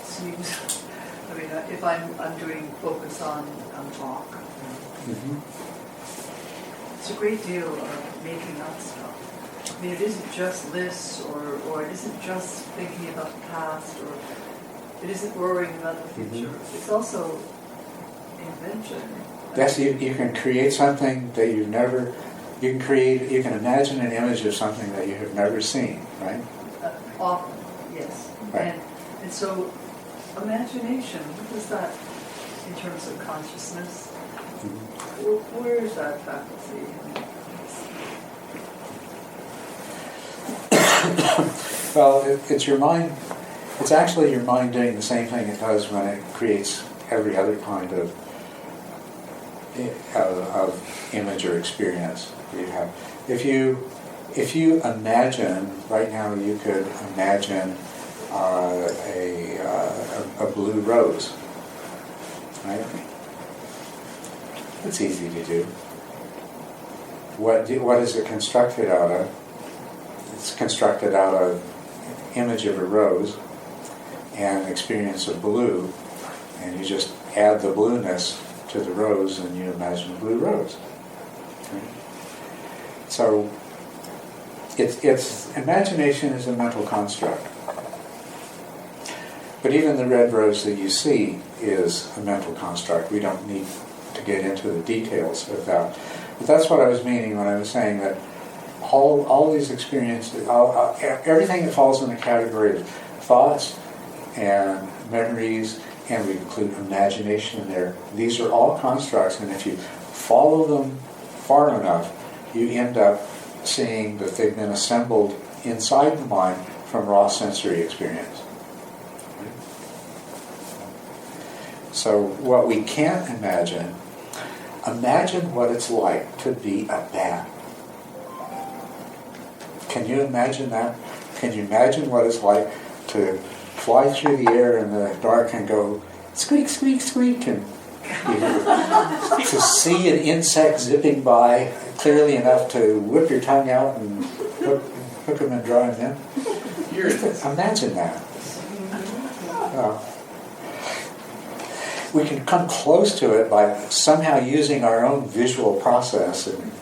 seems. If I'm doing focus on talk, it's a great deal of making up stuff. It isn't just lists, or it isn't just thinking about the past, or it isn't worrying about the future. It's also invention. Yes, you can create something that you've never. You can imagine an image of something that you have never seen, right? Often, yes. Right. And so, imagination. What is that in terms of consciousness? Where is that faculty? Well, it's your mind. It's actually your mind doing the same thing it does when it creates every other kind of image or experience you have. If you imagine right now, you could imagine a, a blue rose, right? It's easy to do. What is it constructed out of? It's constructed out of image of a rose and experience of blue, and you just add the blueness to the rose and you imagine a blue rose. Okay? So it's imagination is a mental construct. But even the red rose that you see is a mental construct. We don't need to get into the details of that. But that's what I was meaning when I was saying that all these experiences, everything that falls in the category of thoughts and memories, and we include imagination in there, these are all constructs, and if you follow them far enough, you end up seeing that they've been assembled inside the mind from raw sensory experience. So what we can't imagine what it's like to be a bat. Can you imagine that? Can you imagine what it's like to fly through the air in the dark and go squeak, squeak, squeak, and to see an insect zipping by clearly enough to whip your tongue out and hook them and draw them in? Imagine that. We can come close to it by somehow using our own visual process, and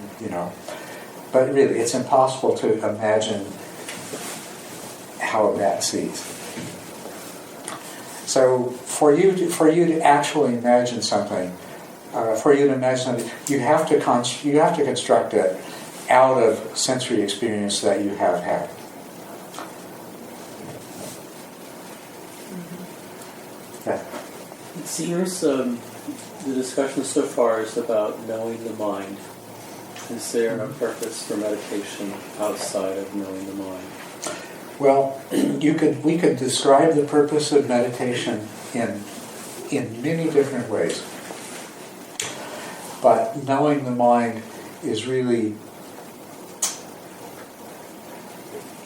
but really it's impossible to imagine how a bat sees. So for you to actually imagine something, you have to construct it out of sensory experience that you have had. Yeah. It seems the discussion so far is about knowing the mind. Is there a purpose for meditation outside of knowing the mind? Well, we could describe the purpose of meditation in many different ways. But knowing the mind is really,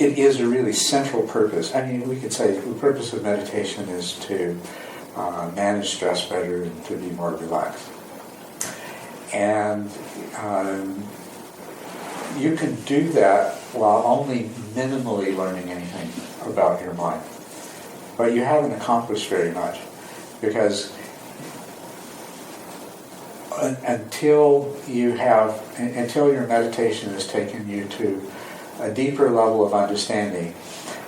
it is a really central purpose. I mean, we could say the purpose of meditation is to manage stress better and to be more relaxed. And you can do that while only minimally learning anything about your mind. But you haven't accomplished very much, because until your meditation has taken you to a deeper level of understanding,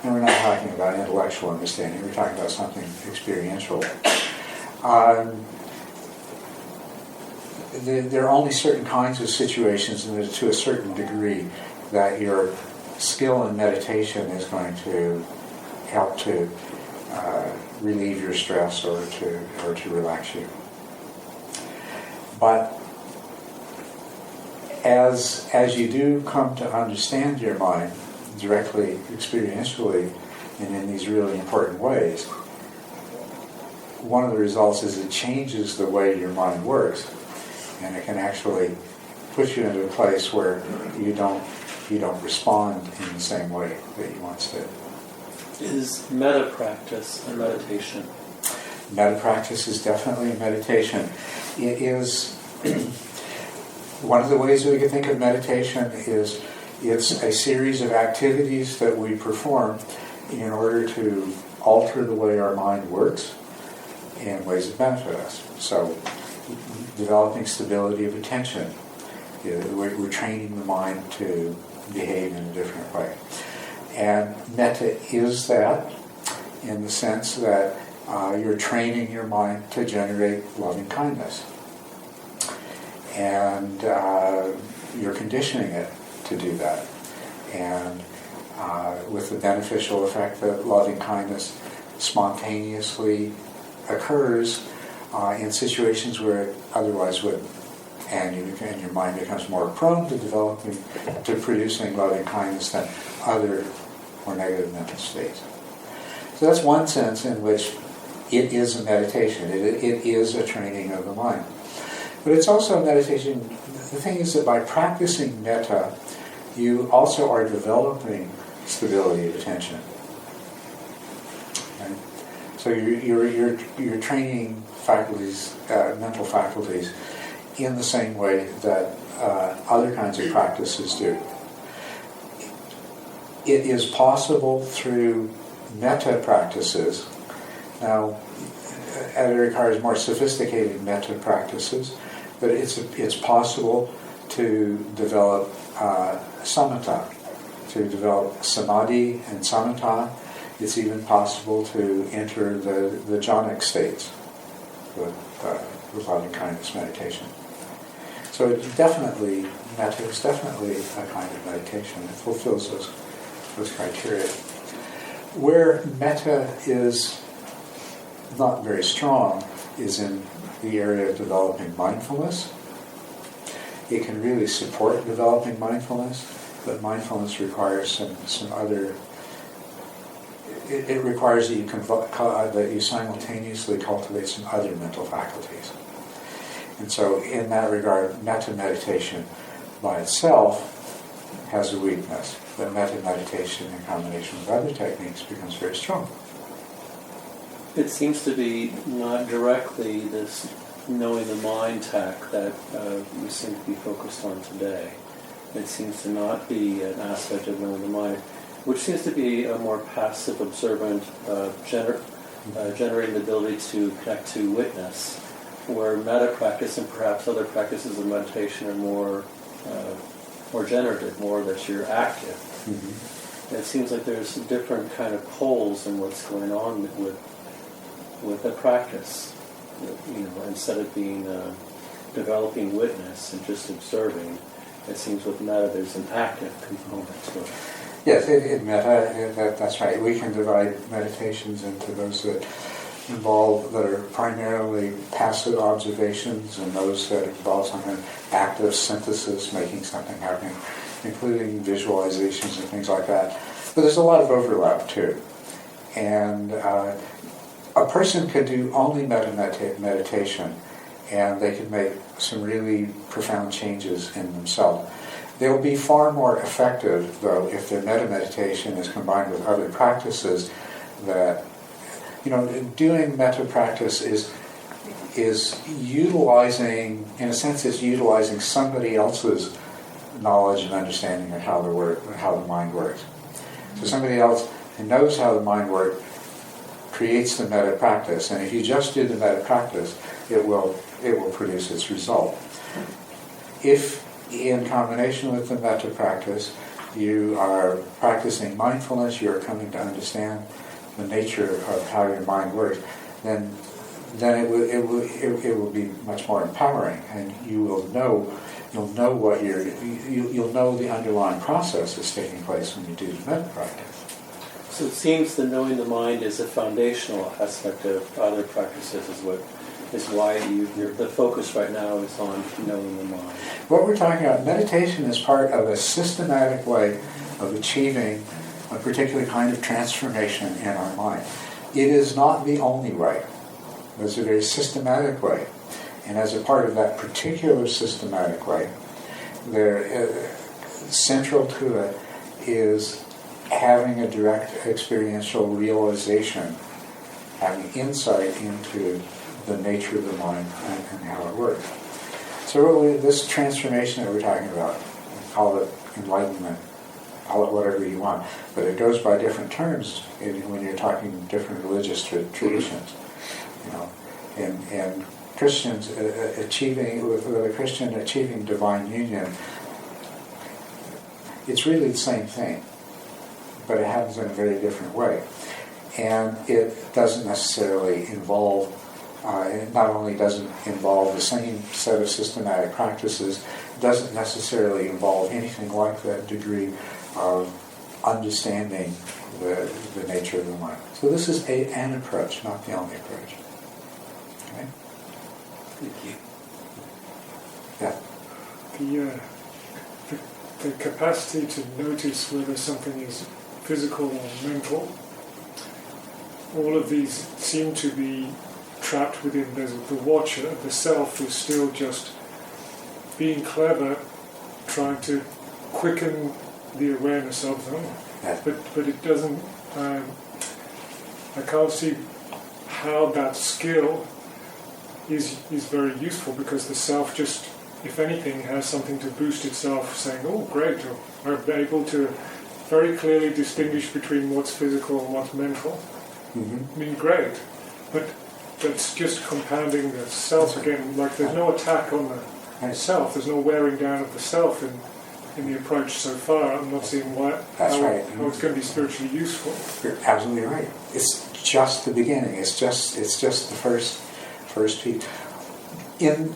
and we're not talking about intellectual understanding, we're talking about something experiential. There are only certain kinds of situations, and to a certain degree, that your skill in meditation is going to help to relieve your stress or to relax you. But as you do come to understand your mind directly, experientially, and in these really important ways, one of the results is it changes the way your mind works, and it can actually put you into a place where you don't respond in the same way that you once did. Is metta practice a meditation? Metta practice is definitely a meditation. It is one of the ways that we can think of meditation is it's a series of activities that we perform in order to alter the way our mind works in ways that benefit us. So, developing stability of attention. We're training the mind to behave in a different way. And metta is that, in the sense that you're training your mind to generate loving kindness. And you're conditioning it to do that. And with the beneficial effect that loving kindness spontaneously occurs in situations where it otherwise wouldn't. And your mind becomes more prone to producing loving kindness than other more negative mental states. So that's one sense in which it is a meditation. It is a training of the mind. But it's also a meditation. The thing is that by practicing metta, you also are developing stability of attention. Okay? So you're training faculties, mental faculties, in the same way that other kinds of practices do. It is possible through metta practices. Now, it requires more sophisticated metta practices, but it's possible to develop samatha, to develop samadhi and samatha. It's even possible to enter the jhanic states with loving kindness meditation. So metta is definitely a kind of meditation. It fulfills those criteria. Where metta is not very strong is in the area of developing mindfulness. It can really support developing mindfulness, but mindfulness requires some other. It requires that you simultaneously cultivate some other mental faculties. And so in that regard, metta meditation by itself has a weakness, but metta meditation in combination with other techniques becomes very strong. It seems to be not directly this knowing the mind tack that we seem to be focused on today. It seems to not be an aspect of knowing the mind, which seems to be a more passive, observant, generating the ability to connect to witness, where metta practice and perhaps other practices of meditation are more generative, more that you're active. Mm-hmm. It seems like there's different kind of poles in what's going on with the practice. Instead of being developing witness and just observing, it seems with metta there's an active component to it. Yes, in metta, that's right. We can divide meditations into those that are primarily passive observations and those that involve some kind of active synthesis, making something happen, including visualizations and things like that. But there's a lot of overlap too. And a person could do only meditation and they could make some really profound changes in themselves. They'll be far more effective, though, if their meditation is combined with other practices that, doing metta practice is utilizing, in a sense, it's utilizing somebody else's knowledge and understanding of how the mind works. So somebody else who knows how the mind works creates the metta practice, and if you just do the metta practice, it will produce its result. If in combination with the metta practice, you are practicing mindfulness, you are coming to understand the nature of how your mind works, then it will be much more empowering, and you'll know the underlying process that's taking place when you do the metta practice. So it seems that knowing the mind is a foundational aspect of other practices is why the focus right now is on knowing the mind. What we're talking about, meditation is part of a systematic way of achieving a particular kind of transformation in our mind. It is not the only way. There's a very systematic way. And as a part of that particular systematic way, central to it is having a direct experiential realization, having insight into the nature of the mind and how it works. So this transformation that we're talking about, call it enlightenment, call it whatever you want, but it goes by different terms when you're talking different religious traditions. And Christians with a Christian achieving divine union, it's really the same thing, but it happens in a very different way. And it doesn't necessarily involve, it not only doesn't involve the same set of systematic practices, it doesn't necessarily involve anything like that degree of understanding the nature of the mind. So this is an approach, not the only approach. Okay? Thank you. Yeah. The capacity to notice whether something is physical or mental, all of these seem to be trapped within the watcher. The self is still just being clever, trying to quicken the awareness of them, but it doesn't, I can't see how that skill is very useful, because the self just, if anything, has something to boost itself, saying, oh, great, I'm able to very clearly distinguish between what's physical and what's mental. I mean, great. But that's just compounding the self again. Like, there's no attack on the self, there's no wearing down of the self in the approach so far. I'm not seeing how it's going to be spiritually useful. You're absolutely right. It's just the beginning. It's just the first piece. In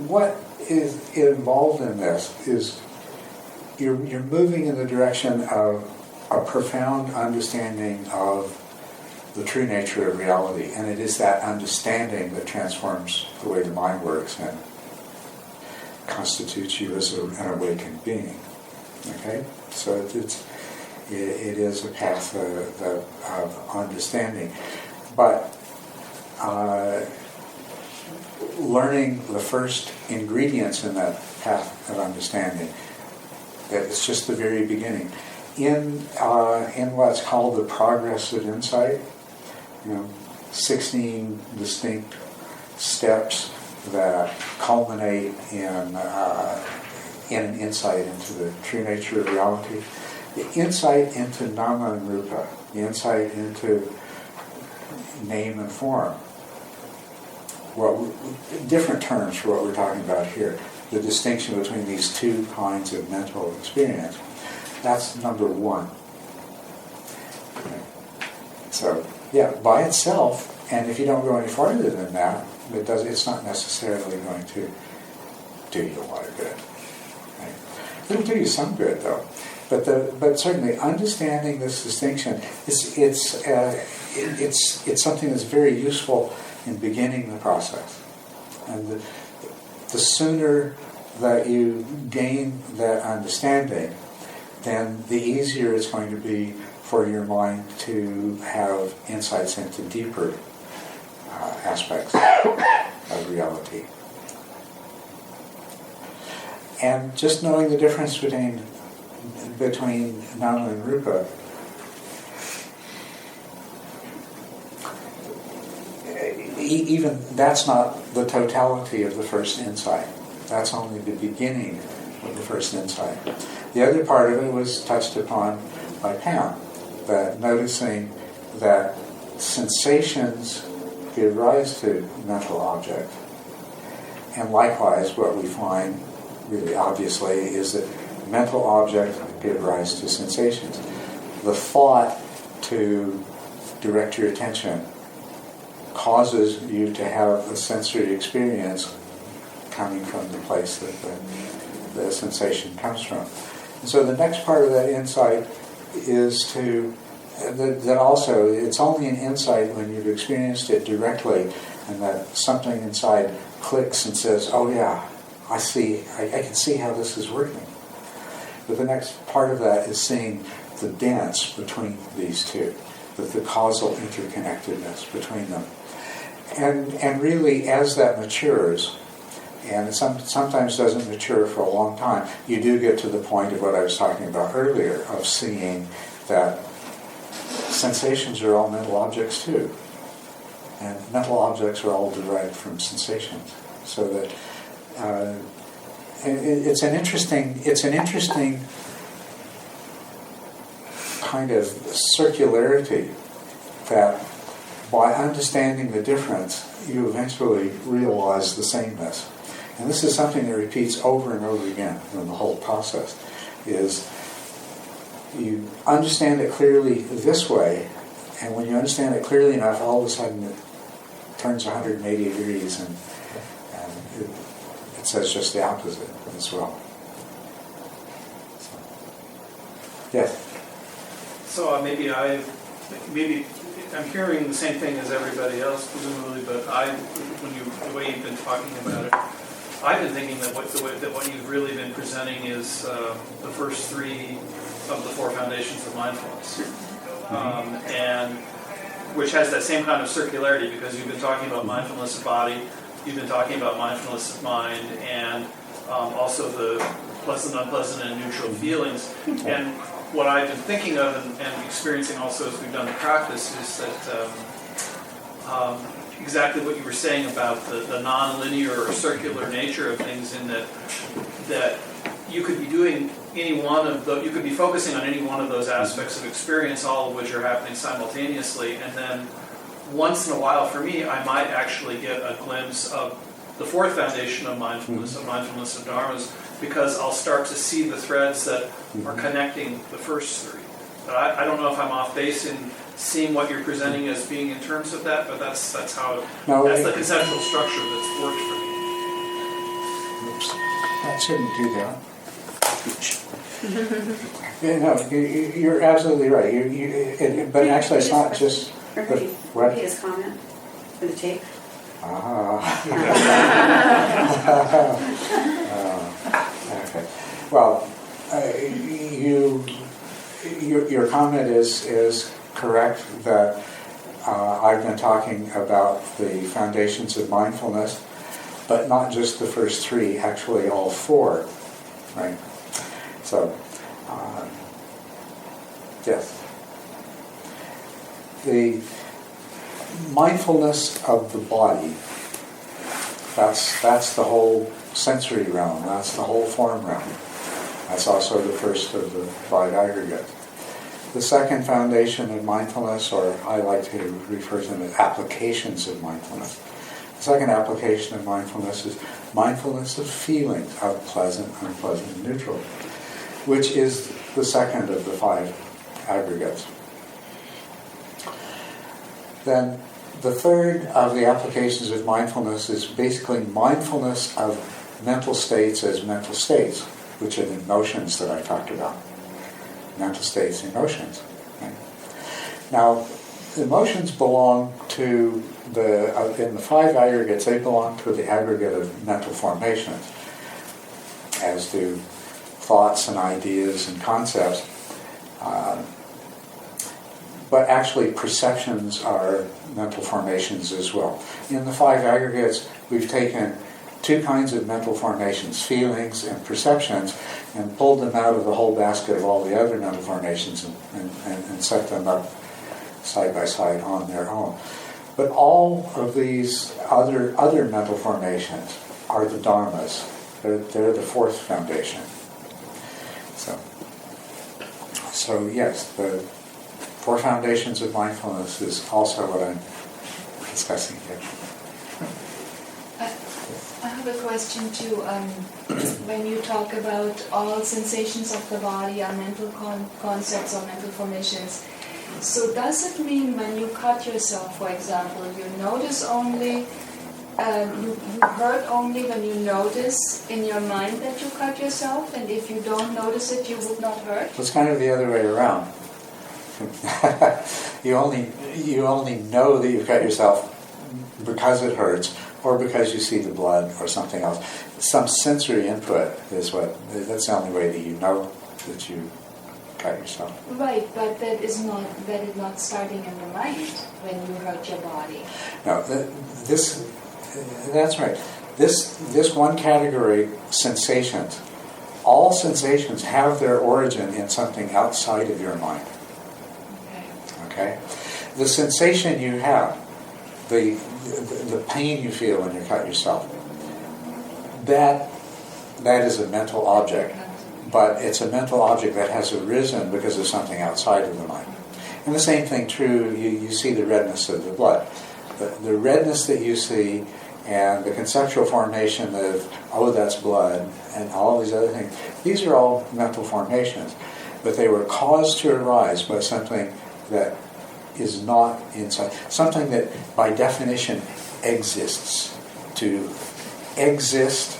what is involved in this is you're moving in the direction of a profound understanding of the true nature of reality, and it is that understanding that transforms the way the mind works and constitutes you as an awakened being. Okay, so it is a path of understanding, but learning the first ingredients in that path of understanding, that it's just the very beginning. In what's called the progress of insight, 16 distinct steps that culminate in an insight into the true nature of reality. The insight into nama and rupa, the insight into name and form. Different terms for what we're talking about here. The distinction between these two kinds of mental experience. That's number one. Okay. So, yeah, by itself, and if you don't go any farther than that, it's not necessarily going to do you a lot of good. Right? It'll do you some good, though. But certainly understanding this distinction, it's something that's very useful in beginning the process. And the sooner that you gain that understanding, then the easier it's going to be for your mind to have insights into deeper aspects of reality. And just knowing the difference between nama and rupa, even that's not the totality of the first insight. That's only the beginning of the first insight. The other part of it was touched upon by Pam, that noticing that sensations give rise to mental objects. And likewise, what we find really obviously is that mental objects give rise to sensations. The thought to direct your attention causes you to have a sensory experience coming from the place that the sensation comes from. And so the next part of that insight is that also it's only an insight when you've experienced it directly, and that something inside clicks and says, oh yeah, I can see how this is working. But the next part of that is seeing the dance between these two, the causal interconnectedness between them. And really, as that matures, and it sometimes doesn't mature for a long time, you do get to the point of what I was talking about earlier, of seeing that sensations are all mental objects too. And mental objects are all derived from sensations. So that it's an interesting kind of circularity that by understanding the difference, you eventually realize the sameness. And this is something that repeats over and over again in the whole process, is you understand it clearly this way, and when you understand it clearly enough, all of a sudden it turns 180 degrees and it says just the opposite as well. So, yes? So maybe I'm hearing the same thing as everybody else, presumably, but the way you've been talking about it, I've been thinking that what you've really been presenting is the first three of the four foundations of mindfulness, and which has that same kind of circularity, because you've been talking about mindfulness of body, you've been talking about mindfulness of mind, and also the pleasant, unpleasant, and neutral feelings. And what I've been thinking of and experiencing also as we've done the practice is that exactly what you were saying about the non-linear or circular nature of things, in that you could be doing any one of you could be focusing on any one of those aspects of experience, all of which are happening simultaneously, and then once in a while, for me, I might actually get a glimpse of the fourth foundation of mindfulness, of dharmas, because I'll start to see the threads that are connecting the first three. But I don't know if I'm off base in seeing what you're presenting as being in terms of that, but that's how that's the conceptual structure that's worked for me. Oops, that shouldn't do that. Yeah, no, you're absolutely right. But actually, it's not just. Repeat his comment for the tape. Okay. Well, your comment is correct that I've been talking about the foundations of mindfulness, but not just the first three, actually all four, right? So, yes. The mindfulness of the body, that's the whole sensory realm, that's the whole form realm. That's also the first of the five aggregates. The second foundation of mindfulness, or I like to refer to them as applications of mindfulness. The second application of mindfulness is mindfulness of feelings, of pleasant, unpleasant, and neutral, which is the second of the five aggregates. Then the third of the applications of mindfulness is basically mindfulness of mental states as mental states, which are the emotions that I talked about. Mental states, emotions. Right? Now, emotions belong to in the five aggregates, they belong to the aggregate of mental formations, as do thoughts and ideas and concepts. But actually, perceptions are mental formations as well. In the five aggregates, we've taken two kinds of mental formations, feelings and perceptions, and pulled them out of the whole basket of all the other mental formations and set them up side by side on their own. But all of these other mental formations are the dharmas. They're the fourth foundation. So yes, the four foundations of mindfulness is also what I'm discussing here. I have a question too. When you talk about all sensations of the body are mental concepts or mental formations, so does it mean when you cut yourself, for example, you notice only, you hurt only when you notice in your mind that you cut yourself, and if you don't notice it, you would not hurt? It's kind of the other way around. You only know that you've cut yourself because it hurts, or because you see the blood, or something else. Some sensory input that's the only way that you know that you cut yourself. Right, but that is not starting in the mind when you hurt your body. No, that's right. This one category, sensations, all sensations have their origin in something outside of your mind. Okay? The sensation you have, the pain you feel when you cut yourself, that is a mental object, but it's a mental object that has arisen because of something outside of the mind. And the same thing true, you see the redness of the blood. The redness that you see and the conceptual formation of, oh, that's blood, and all these other things, these are all mental formations, but they were caused to arise by something that is not inside, something that by definition exists. To exist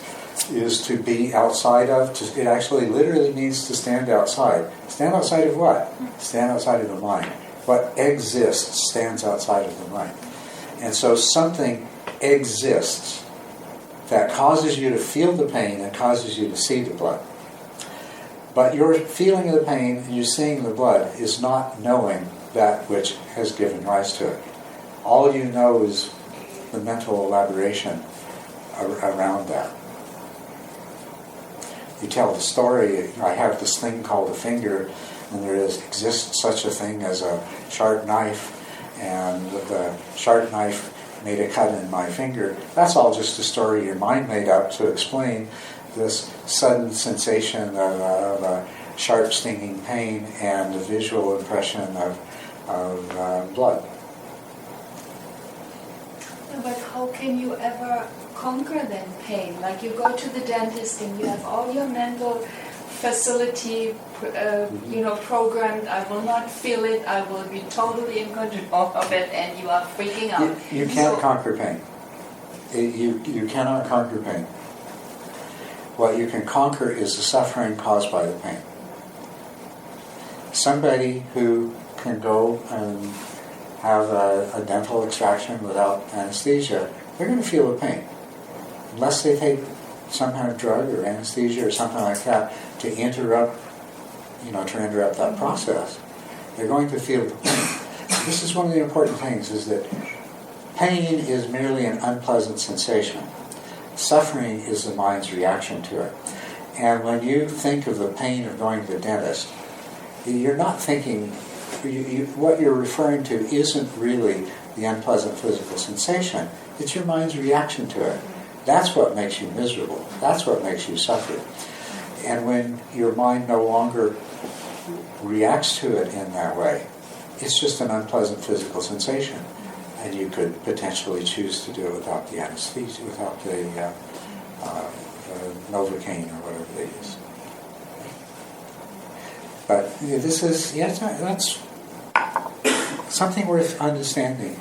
is to be outside of, it actually literally means to stand outside. Stand outside of what? Stand outside of the mind. What exists stands outside of the mind. And so something exists that causes you to feel the pain and causes you to see the blood. But your feeling of the pain and your seeing the blood is not knowing that which has given rise to it. All you know is the mental elaboration around that. You tell the story, I have this thing called a finger, and there exists such a thing as a sharp knife, and the sharp knife made a cut in my finger. That's all just a story your mind made up to explain this sudden sensation of a sharp stinging pain and a visual impression of blood. But how can you ever conquer then pain? Like you go to the dentist and you have all your mental facility, programmed. I will not feel it. I will be totally in control of it, and you are freaking out. You can't conquer pain. You cannot conquer pain. What you can conquer is the suffering caused by the pain. Somebody who can go and have a dental extraction without anesthesia, they're going to feel the pain. Unless they take some kind of drug or anesthesia or something like that to interrupt that process, they're going to feel the pain. This is one of the important things, is that pain is merely an unpleasant sensation. Suffering is the mind's reaction to it. And when you think of the pain of going to the dentist, you're not thinking, what you're referring to isn't really the unpleasant physical sensation. It's your mind's reaction to it. That's what makes you miserable. That's what makes you suffer. And when your mind no longer reacts to it in that way, it's just an unpleasant physical sensation. And you could potentially choose to do it without the anesthesia, without the Novocaine or whatever they use. But this is, that's something worth understanding.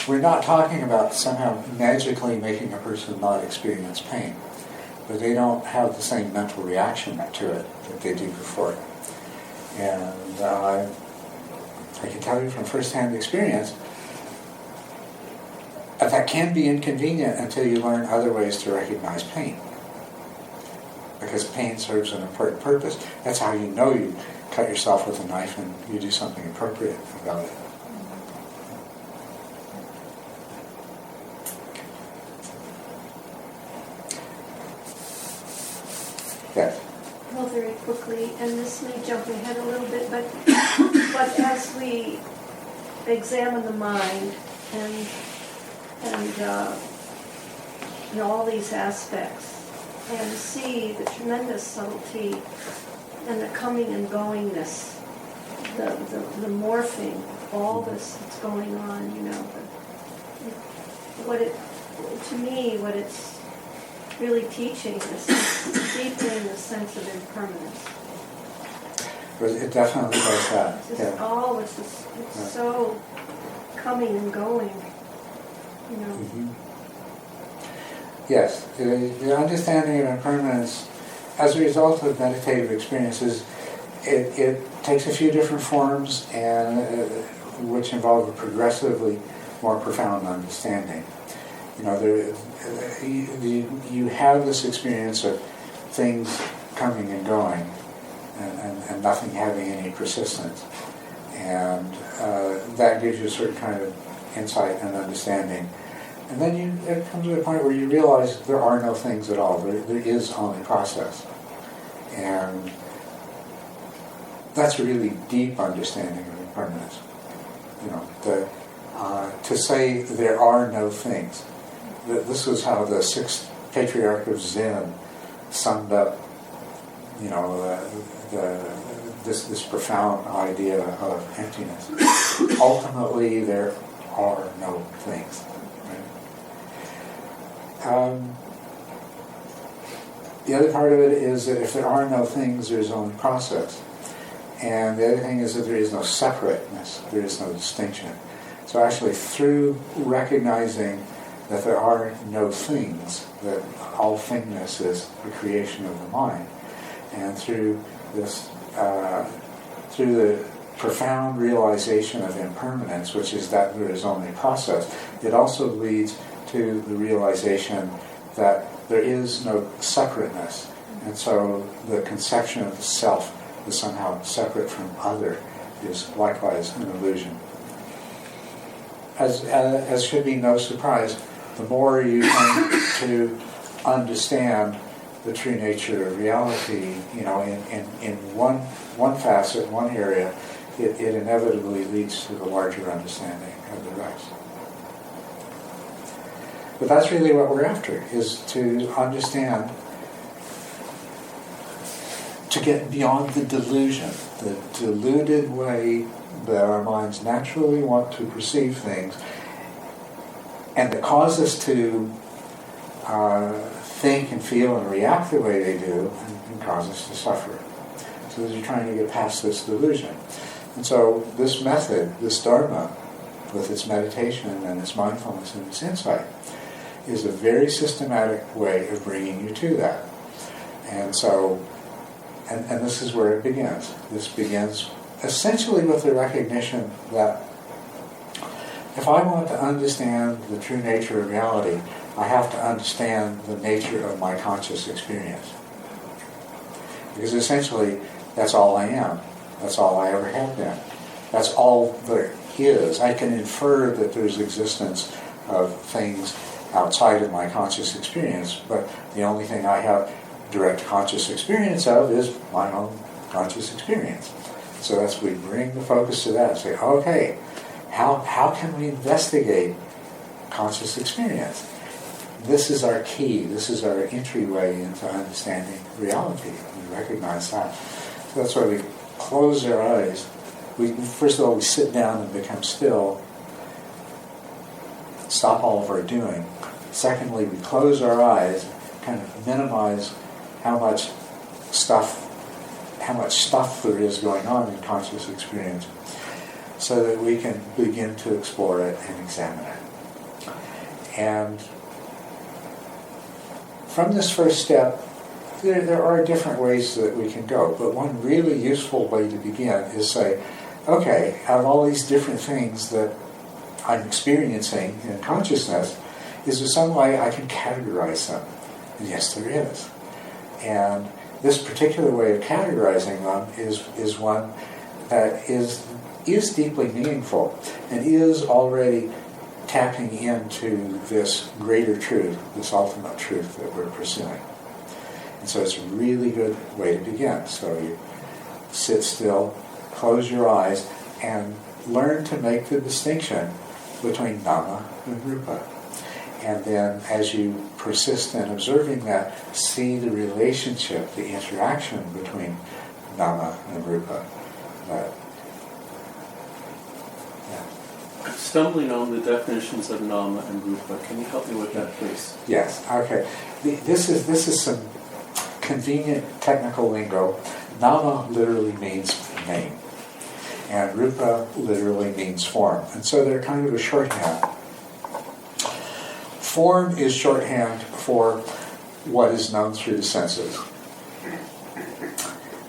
We're not talking about somehow magically making a person not experience pain, but they don't have the same mental reaction to it that they do before. And I can tell you from first-hand experience that can be inconvenient until you learn other ways to recognize pain. Because pain serves an important purpose. That's how you know you cut yourself with a knife and you do something appropriate about it. Yes. Well, very quickly, and this may jump ahead a little bit, but as we examine the mind and all these aspects, and see the tremendous subtlety and the coming and goingness, the morphing, all this that's going on, what it's really teaching is deepening the sense of impermanence. It definitely does that. It's so coming and going, Mm-hmm. Yes, the understanding of impermanence as a result of meditative experiences, it takes a few different forms, and which involve a progressively more profound understanding. You have this experience of things coming and going, and nothing having any persistence, and that gives you a certain kind of insight and understanding. And then it comes to a point where you realize there are no things at all. There is only process. And that's a really deep understanding of impermanence. To say there are no things. This was how the sixth patriarch of Zen summed up, this profound idea of emptiness. Ultimately, there are no things. The other part of it is that if there are no things, there's only process. And the other thing is that there is no separateness, there is no distinction. So actually, through recognizing that there are no things, that all thingness is the creation of the mind, and through this, through the profound realization of impermanence, which is that there is only process, it also leads to the realization that there is no separateness, and so the conception of the self is somehow separate from other is likewise an illusion. As should be no surprise, the more you come to understand the true nature of reality, in one facet, one area, it inevitably leads to the larger understanding of the rest. But that's really what we're after, is to understand, to get beyond the delusion, the deluded way that our minds naturally want to perceive things, and that cause us to think and feel and react the way they do, and cause us to suffer. So they're trying to get past this delusion. And so this method, this Dharma, with its meditation and its mindfulness and its insight, is a very systematic way of bringing you to that. And so, and this is where it begins. This begins essentially with the recognition that if I want to understand the true nature of reality, I have to understand the nature of my conscious experience. Because essentially, that's all I am. That's all I ever have been. That's all there is. I can infer that there's existence of things outside of my conscious experience, but the only thing I have direct conscious experience of is my own conscious experience. So that's, we bring the focus to that and say, okay, how can we investigate conscious experience? This is our key. This is our entryway into understanding reality. We recognize that. So that's why we close our eyes. First of all, we sit down and become still. Stop all of our doing. Secondly, we close our eyes, kind of minimize how much stuff there is going on in conscious experience, so that we can begin to explore it and examine it. And from this first step, there are different ways that we can go, but one really useful way to begin is say, okay, out of all these different things that I'm experiencing in consciousness, is there some way I can categorize them? And yes, there is. And this particular way of categorizing them is one that is deeply meaningful and is already tapping into this greater truth, this ultimate truth that we're pursuing. And so it's a really good way to begin. So you sit still, close your eyes, and learn to make the distinction between Nama and Rupa. And then as you persist in observing that, see the relationship, the interaction between Nama and Rupa. Stumbling on the definitions of Nama and Rupa. Can you help me with that, please? Yes, okay. This is some convenient technical lingo. Nama literally means name, and Rupa literally means form. And so they're kind of a shorthand. Form is shorthand for what is known through the senses.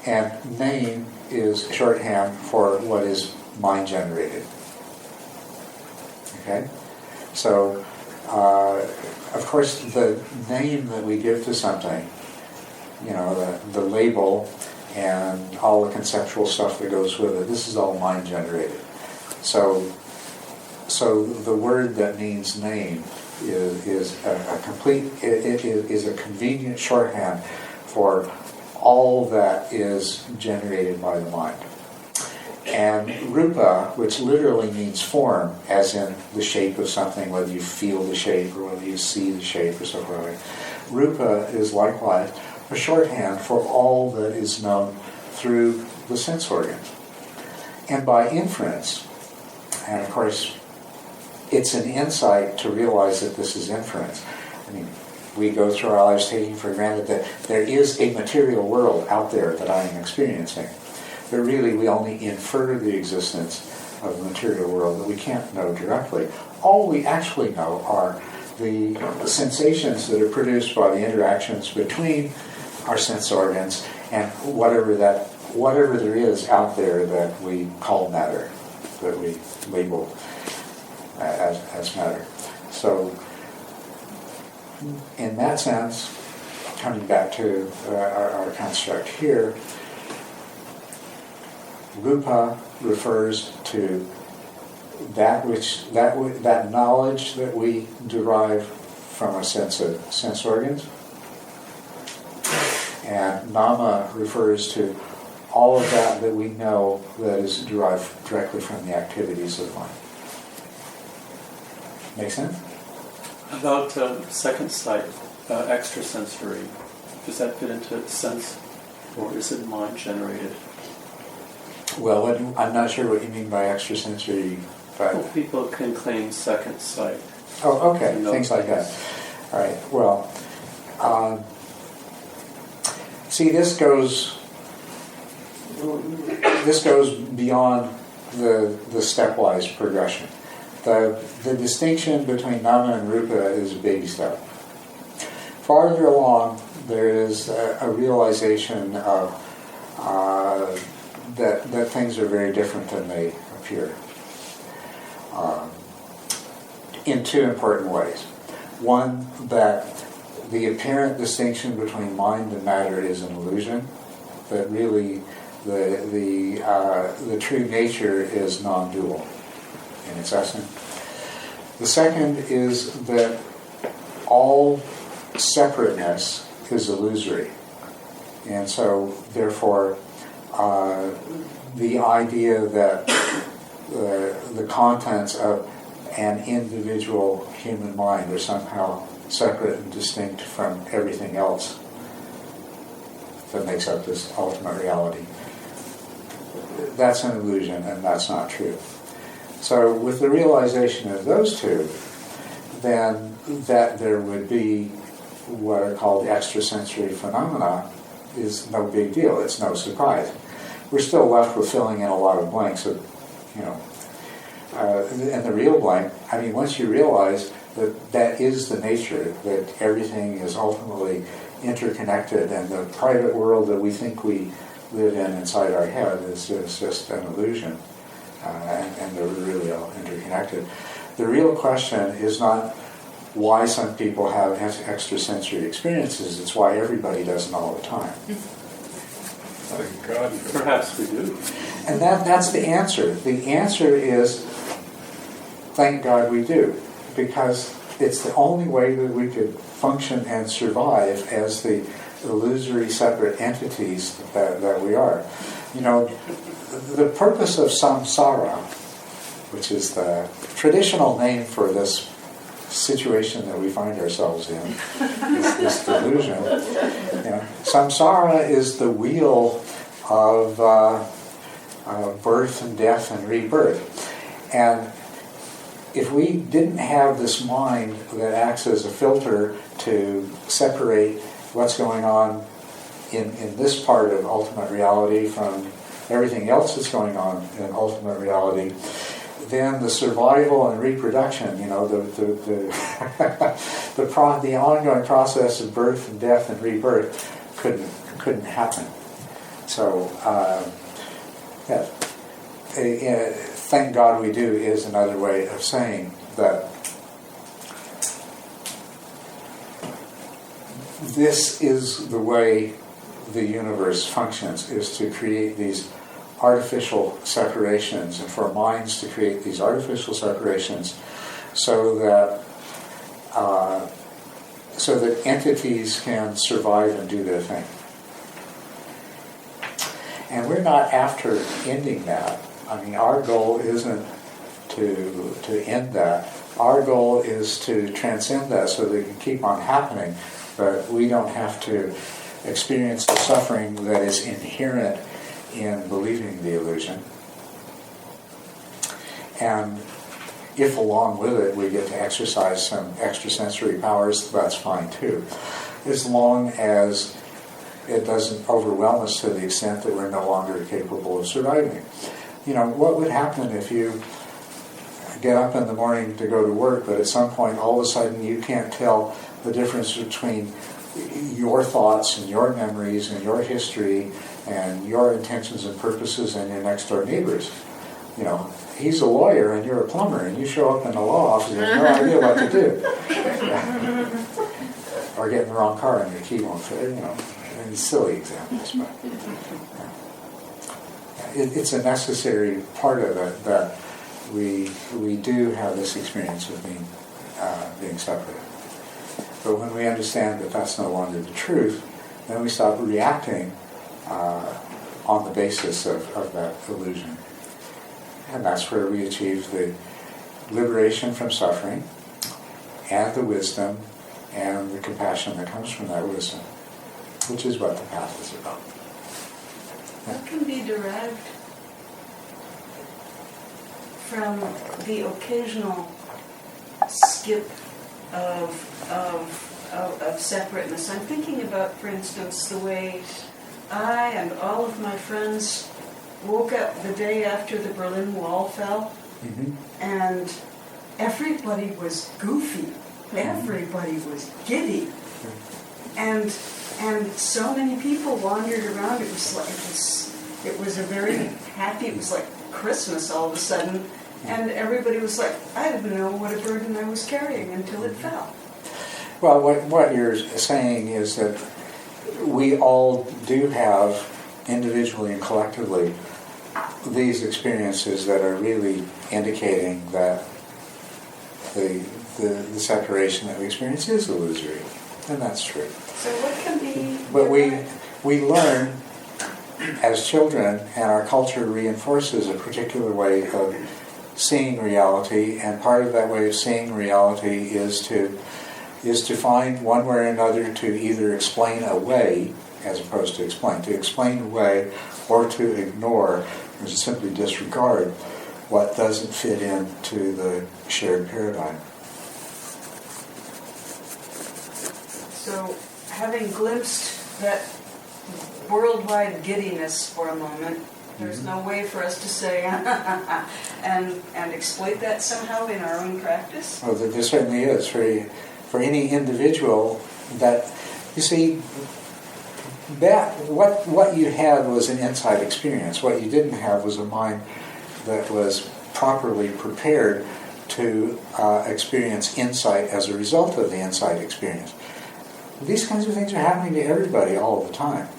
And name is shorthand for what is mind-generated. Okay? So, of course, the name that we give to something, the label and all the conceptual stuff that goes with it, this is all mind-generated. So the word that means name is a convenient shorthand for all that is generated by the mind. And Rupa, which literally means form, as in the shape of something, whether you feel the shape or whether you see the shape or so forth. Rupa is likewise a shorthand for all that is known through the sense organs. And by inference, and of course, it's an insight to realize that this is inference. I mean, we go through our lives taking for granted that there is a material world out there that I am experiencing. But really, we only infer the existence of the material world that we can't know directly. All we actually know are the sensations that are produced by the interactions between our sense organs and whatever there is out there that we call matter, that we label as matter. So, in that sense, coming back to our construct here, Rupa refers to that knowledge that we derive from our sense organs, and Nama refers to all of that we know that is derived directly from the activities of the mind. Make sense? About second sight, extrasensory, does that fit into sense, or is it mind generated? Well, I'm not sure what you mean by extrasensory. But Well, people can claim second sight. oh, okay, No. things like that. All right. Well, see, this goes beyond the stepwise progression. The distinction between nama and rupa is a baby step. Farther along, there is a realization of that things are very different than they appear. In two important ways. One, that the apparent distinction between mind and matter is an illusion, that really the true nature is non-dual in its essence. The second is that all separateness is illusory, and so therefore the idea that the contents of an individual human mind are somehow separate and distinct from everything else that makes up this ultimate reality. That's an illusion, and that's not true. So with the realization of those two, then that there would be what are called extrasensory phenomena is no big deal. It's no surprise. We're still left with filling in a lot of blanks of, and the real blank, I mean, once you realize that is the nature, that everything is ultimately interconnected, and the private world that we think we live in inside our head is just an illusion, and they're really all interconnected. The real question is not why some people have extrasensory experiences, it's why everybody does it all the time. Thank God. Perhaps we do. And that's the answer. The answer is, thank God we do, because it's the only way that we could function and survive as the illusory separate entities that we are. The purpose of samsara, which is the traditional name for this situation that we find ourselves in, this delusion. Samsara is the wheel of birth and death and rebirth. And if we didn't have this mind that acts as a filter to separate what's going on in this part of ultimate reality from everything else that's going on in ultimate reality, then the survival and reproduction, the ongoing process of birth and death and rebirth couldn't happen. So, thank God we do is another way of saying that this is the way the universe functions, is to create these artificial separations, and for minds to create these artificial separations so that entities can survive and do their thing. And we're not after ending that. I mean, our goal isn't to end that. Our goal is to transcend that so that it can keep on happening, but we don't have to experience the suffering that is inherent in believing the illusion. And if along with it we get to exercise some extrasensory powers, that's fine too, as long as it doesn't overwhelm us to the extent that we're no longer capable of surviving. What would happen if you get up in the morning to go to work, but at some point all of a sudden you can't tell the difference between your thoughts and your memories and your history and your intentions and purposes and your next door neighbors? He's a lawyer and you're a plumber, and you show up in the law office and have no idea what to do. Or get in the wrong car and your key won't fit, and silly examples, but it's a necessary part of it that we do have this experience of being separate. But when we understand that that's no longer the truth, then we stop reacting on the basis of that illusion. And that's where we achieve the liberation from suffering, and the wisdom and the compassion that comes from that wisdom, which is what the path is about. What can be derived from the occasional skip of separateness? I'm thinking about, for instance, the way I and all of my friends woke up the day after the Berlin Wall fell, and everybody was goofy, everybody was giddy, and so many people wandered around. It was a very happy. It was like Christmas all of a sudden, and everybody was like, I didn't know what a burden I was carrying until it fell. Well, what you're saying is that we all do have, individually and collectively, these experiences that are really indicating that the separation that we experience is illusory, and that's true. So what can be... But we learn as children, and our culture reinforces a particular way of seeing reality, and part of that way of seeing reality is to find one way or another to either explain away, as opposed to explain away, or to ignore, or to simply disregard what doesn't fit into the shared paradigm. So, having glimpsed that worldwide giddiness for a moment, there's no way for us to say and exploit that somehow in our own practice? Well, there certainly is. For any individual, that, you see, that what you had was an insight experience. What you didn't have was a mind that was properly prepared to experience insight as a result of the insight experience. These kinds of things are happening to everybody all the time.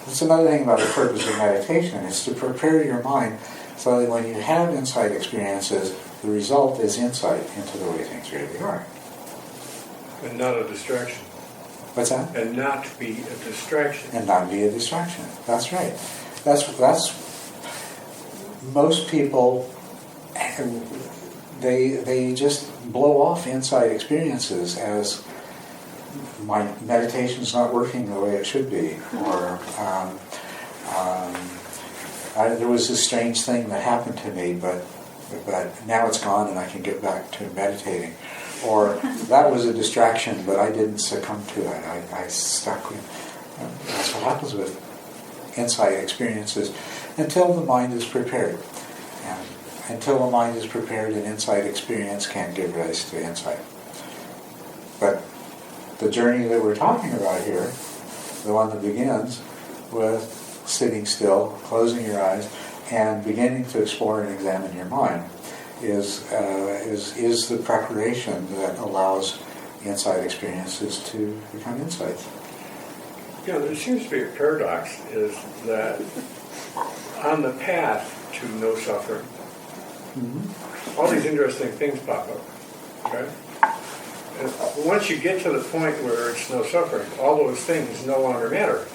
That's another thing about the purpose of meditation. It's to prepare your mind so that when you have insight experiences, the result is insight into the way things really are. And not a distraction. What's that? And not be a distraction. And not be a distraction. That's right. That's most people, they just blow off insight experiences as my meditation's not working the way it should be, or there was this strange thing that happened to me, but now it's gone and I can get back to meditating. Or that was a distraction, but I didn't succumb to it. I stuck with it. That's what happens with insight experiences until the mind is prepared. And until the mind is prepared, an insight experience can't give rise to insight. But the journey that we're talking about here, the one that begins with sitting still, closing your eyes, and beginning to explore and examine your mind, is the preparation that allows insight experiences to become insights. Yeah, there seems to be a paradox, is that on the path to no suffering, all these interesting things pop up, okay? And once you get to the point where it's no suffering, all those things no longer matter.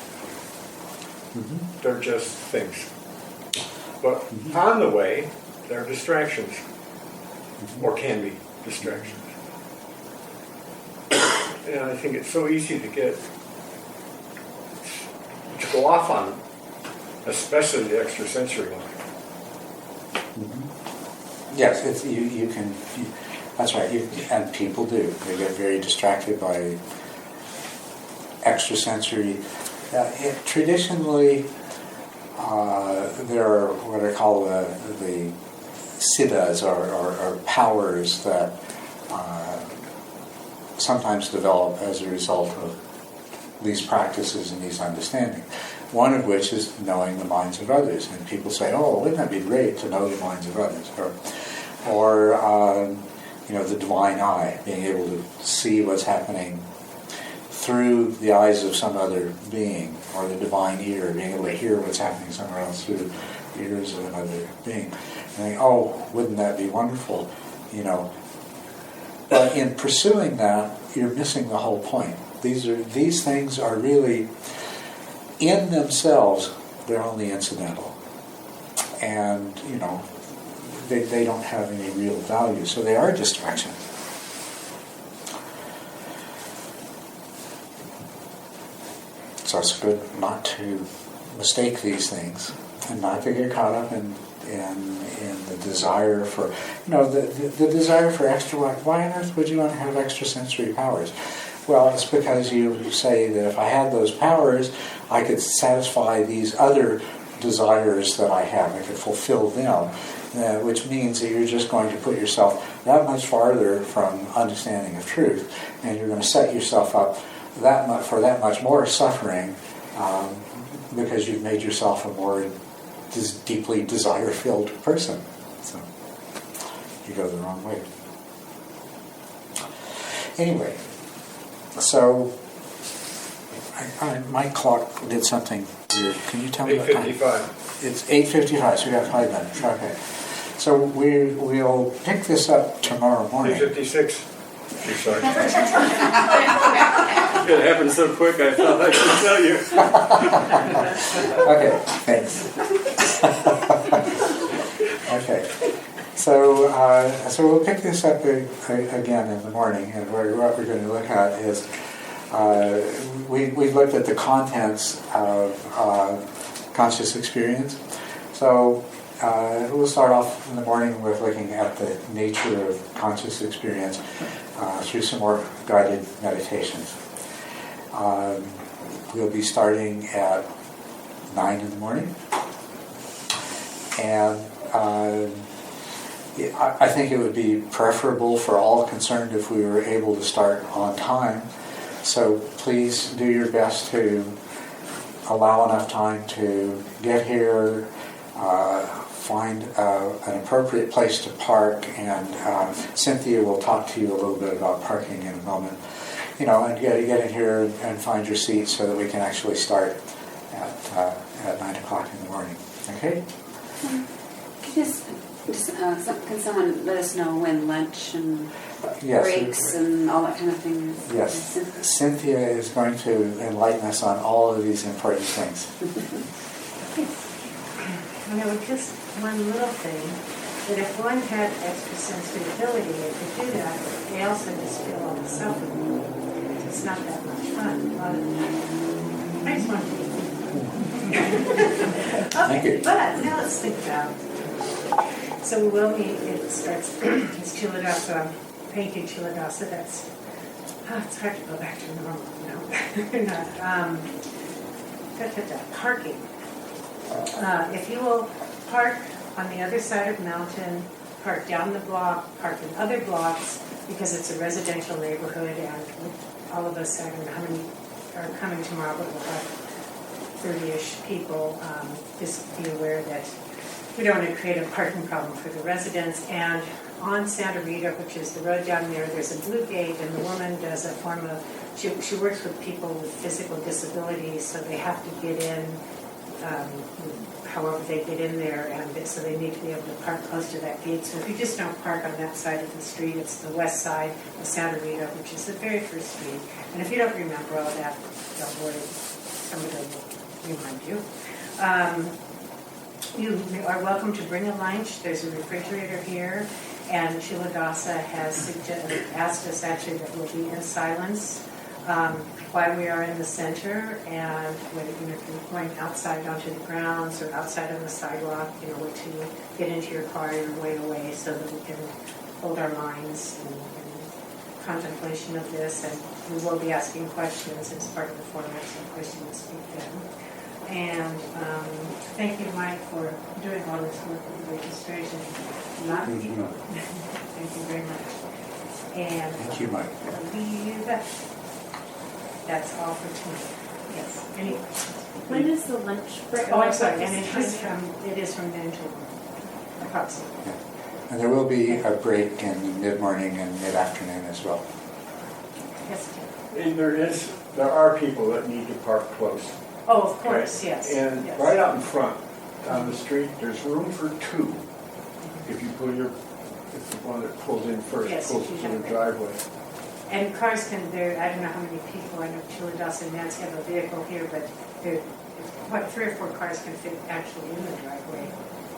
They're just things. But on the way, they're distractions, or can be distractions. And I think it's so easy to go off on them, especially the extrasensory one. Yes, you can. That's right, and people do. They get very distracted by extrasensory. Traditionally, there are what I call the siddhas, or powers that sometimes develop as a result of these practices and these understandings. One of which is knowing the minds of others. And people say, oh, wouldn't that be great to know the minds of others? Or the divine eye, being able to see what's happening through the eyes of some other being, or the divine ear, being able to hear what's happening somewhere else through the ears of another being. And think, oh, wouldn't that be wonderful? But in pursuing that, you're missing the whole point. These things are really, in themselves, they're only incidental. And, they don't have any real value, so they are distractions. So it's good not to mistake these things and not to get caught up in the desire for, the desire for extra. Why on earth would you want to have extrasensory powers? Well, it's because you say that if I had those powers, I could satisfy these other desires that I have. I could fulfill them, which means that you're just going to put yourself that much farther from understanding of truth, and you're going to set yourself up for that much more suffering because you've made yourself a more deeply desire-filled person. So you go the wrong way. Anyway, so my clock did something weird. Can you tell me what time? 8:55. It's 8:55, so we got 5 minutes. Okay. So we'll pick this up tomorrow morning. 8:56. I'm sorry. It happened so quick, I thought I could tell you. Okay, thanks. Okay. So we'll pick this up again in the morning, and what we're going to look at is we looked at the contents of conscious experience. So we'll start off in the morning with looking at the nature of conscious experience through some more guided meditations. We'll be starting at 9 in the morning, and I think it would be preferable for all concerned if we were able to start on time. So please do your best to allow enough time to get here, find an appropriate place to park, and Cynthia will talk to you a little bit about parking in a moment. And get in here and find your seat so that we can actually start at 9 o'clock in the morning. Okay? Can someone let us know when lunch and Yes, breaks and all that kind of thing is? Yes. Cynthia is going to enlighten us on all of these important things. Just one little thing, that if one had extrasensory ability, they could do that, they also just feel all the suffering. It's not that much fun. I just want to Thank you. But now let's think about it. So we will meet, it starts, it's Culadasa, painting Culadasa, it's hard to go back to normal, Parking. If you will park on the other side of the mountain, park down the block, park in other blocks, because it's a residential neighborhood, and all of us, I don't know how many are coming tomorrow, but we'll have 30-ish people. Just be aware that we don't want to create a parking problem for the residents. And on Santa Rita, which is the road down there, there's a blue gate, and the woman does a form of, she works with people with physical disabilities, so they have to get in however they get in there, and so they need to be able to park close to that gate. So if you just don't park on that side of the street, it's the west side of Santa Rita, which is the very first street. And if you don't remember all that, don't worry, somebody will remind you. You are welcome to bring a lunch. There's a refrigerator here, and Culadasa has asked us actually that we'll be in silence while we are in the center, and whether if you're going outside onto the grounds or outside on the sidewalk, where to get into your car, you're way away, so that we can hold our minds in contemplation of this. And we will be asking questions as part of the format, so questions speak then. And thank you, Mike, for doing all this work with the registration. Thank you. Thank you very much. And Thank you, Mike. That's all for tonight. Yes. Any questions? When is the lunch break? Oh, I'm sorry. And it is from 9 to 1, approximately. Yeah. And there will be a break in mid-morning and mid-afternoon as well. Yes, Tim. And there are people that need to park close. Oh, of course, yes. And yes. right out in front, on the street, there's room for 2. If the one that pulls in first Yes, pulls if you into have the that. driveway. And cars I don't know how many people, I know Culadasa and Nancy have a vehicle here, but 3 or 4 cars can fit actually in the driveway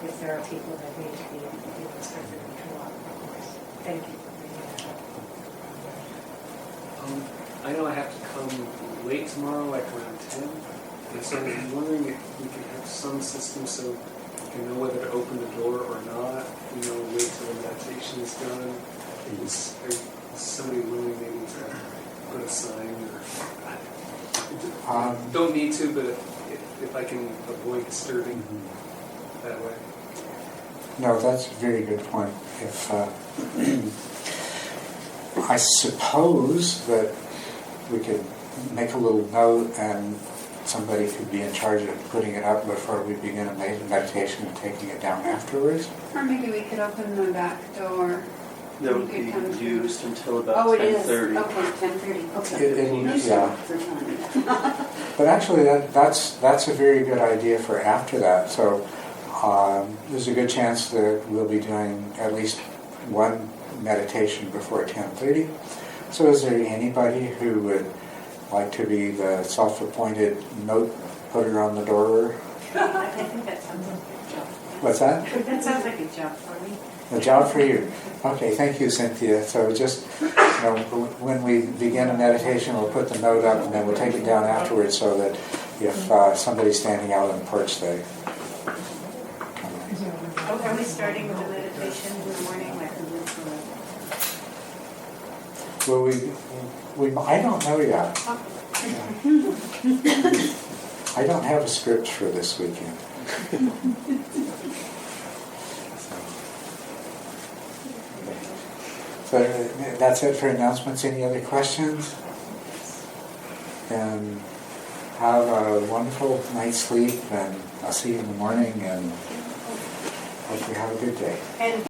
if there are people that need to be expected to walk, of course. Thank you. I know I have to come wait tomorrow, like around 10. And so I'm wondering if we can have some system so we can know whether to open the door or not, wait till the meditation is done. Is somebody willing maybe to put a sign or... don't need to, but if I can avoid disturbing that way. No, that's a very good point. If I suppose that we could make a little note and somebody could be in charge of putting it up before we begin a meditation and taking it down afterwards. Or maybe we could open the back door. That would You be could come through. used until about Oh, it is. 10:30. Okay, 10:30. Okay. Yeah. For telling me that. But actually, that's a very good idea for after that. So there's a good chance that we'll be doing at least one meditation before 10:30. So is there anybody who would like to be the self-appointed note putter on the door? I think that sounds like a job. What's that? That sounds like a job for me. A job for you. Okay, thank you, Cynthia. So just, when we begin a meditation, we'll put the note up and then we'll take it down afterwards so that if somebody's standing out on the porch, they... Oh, are we starting with the meditation in the morning? Well, I don't know yet. I don't have a script for this weekend. So that's it for announcements. Any other questions? And have a wonderful night's sleep, and I'll see you in the morning, and hope you have a good day. And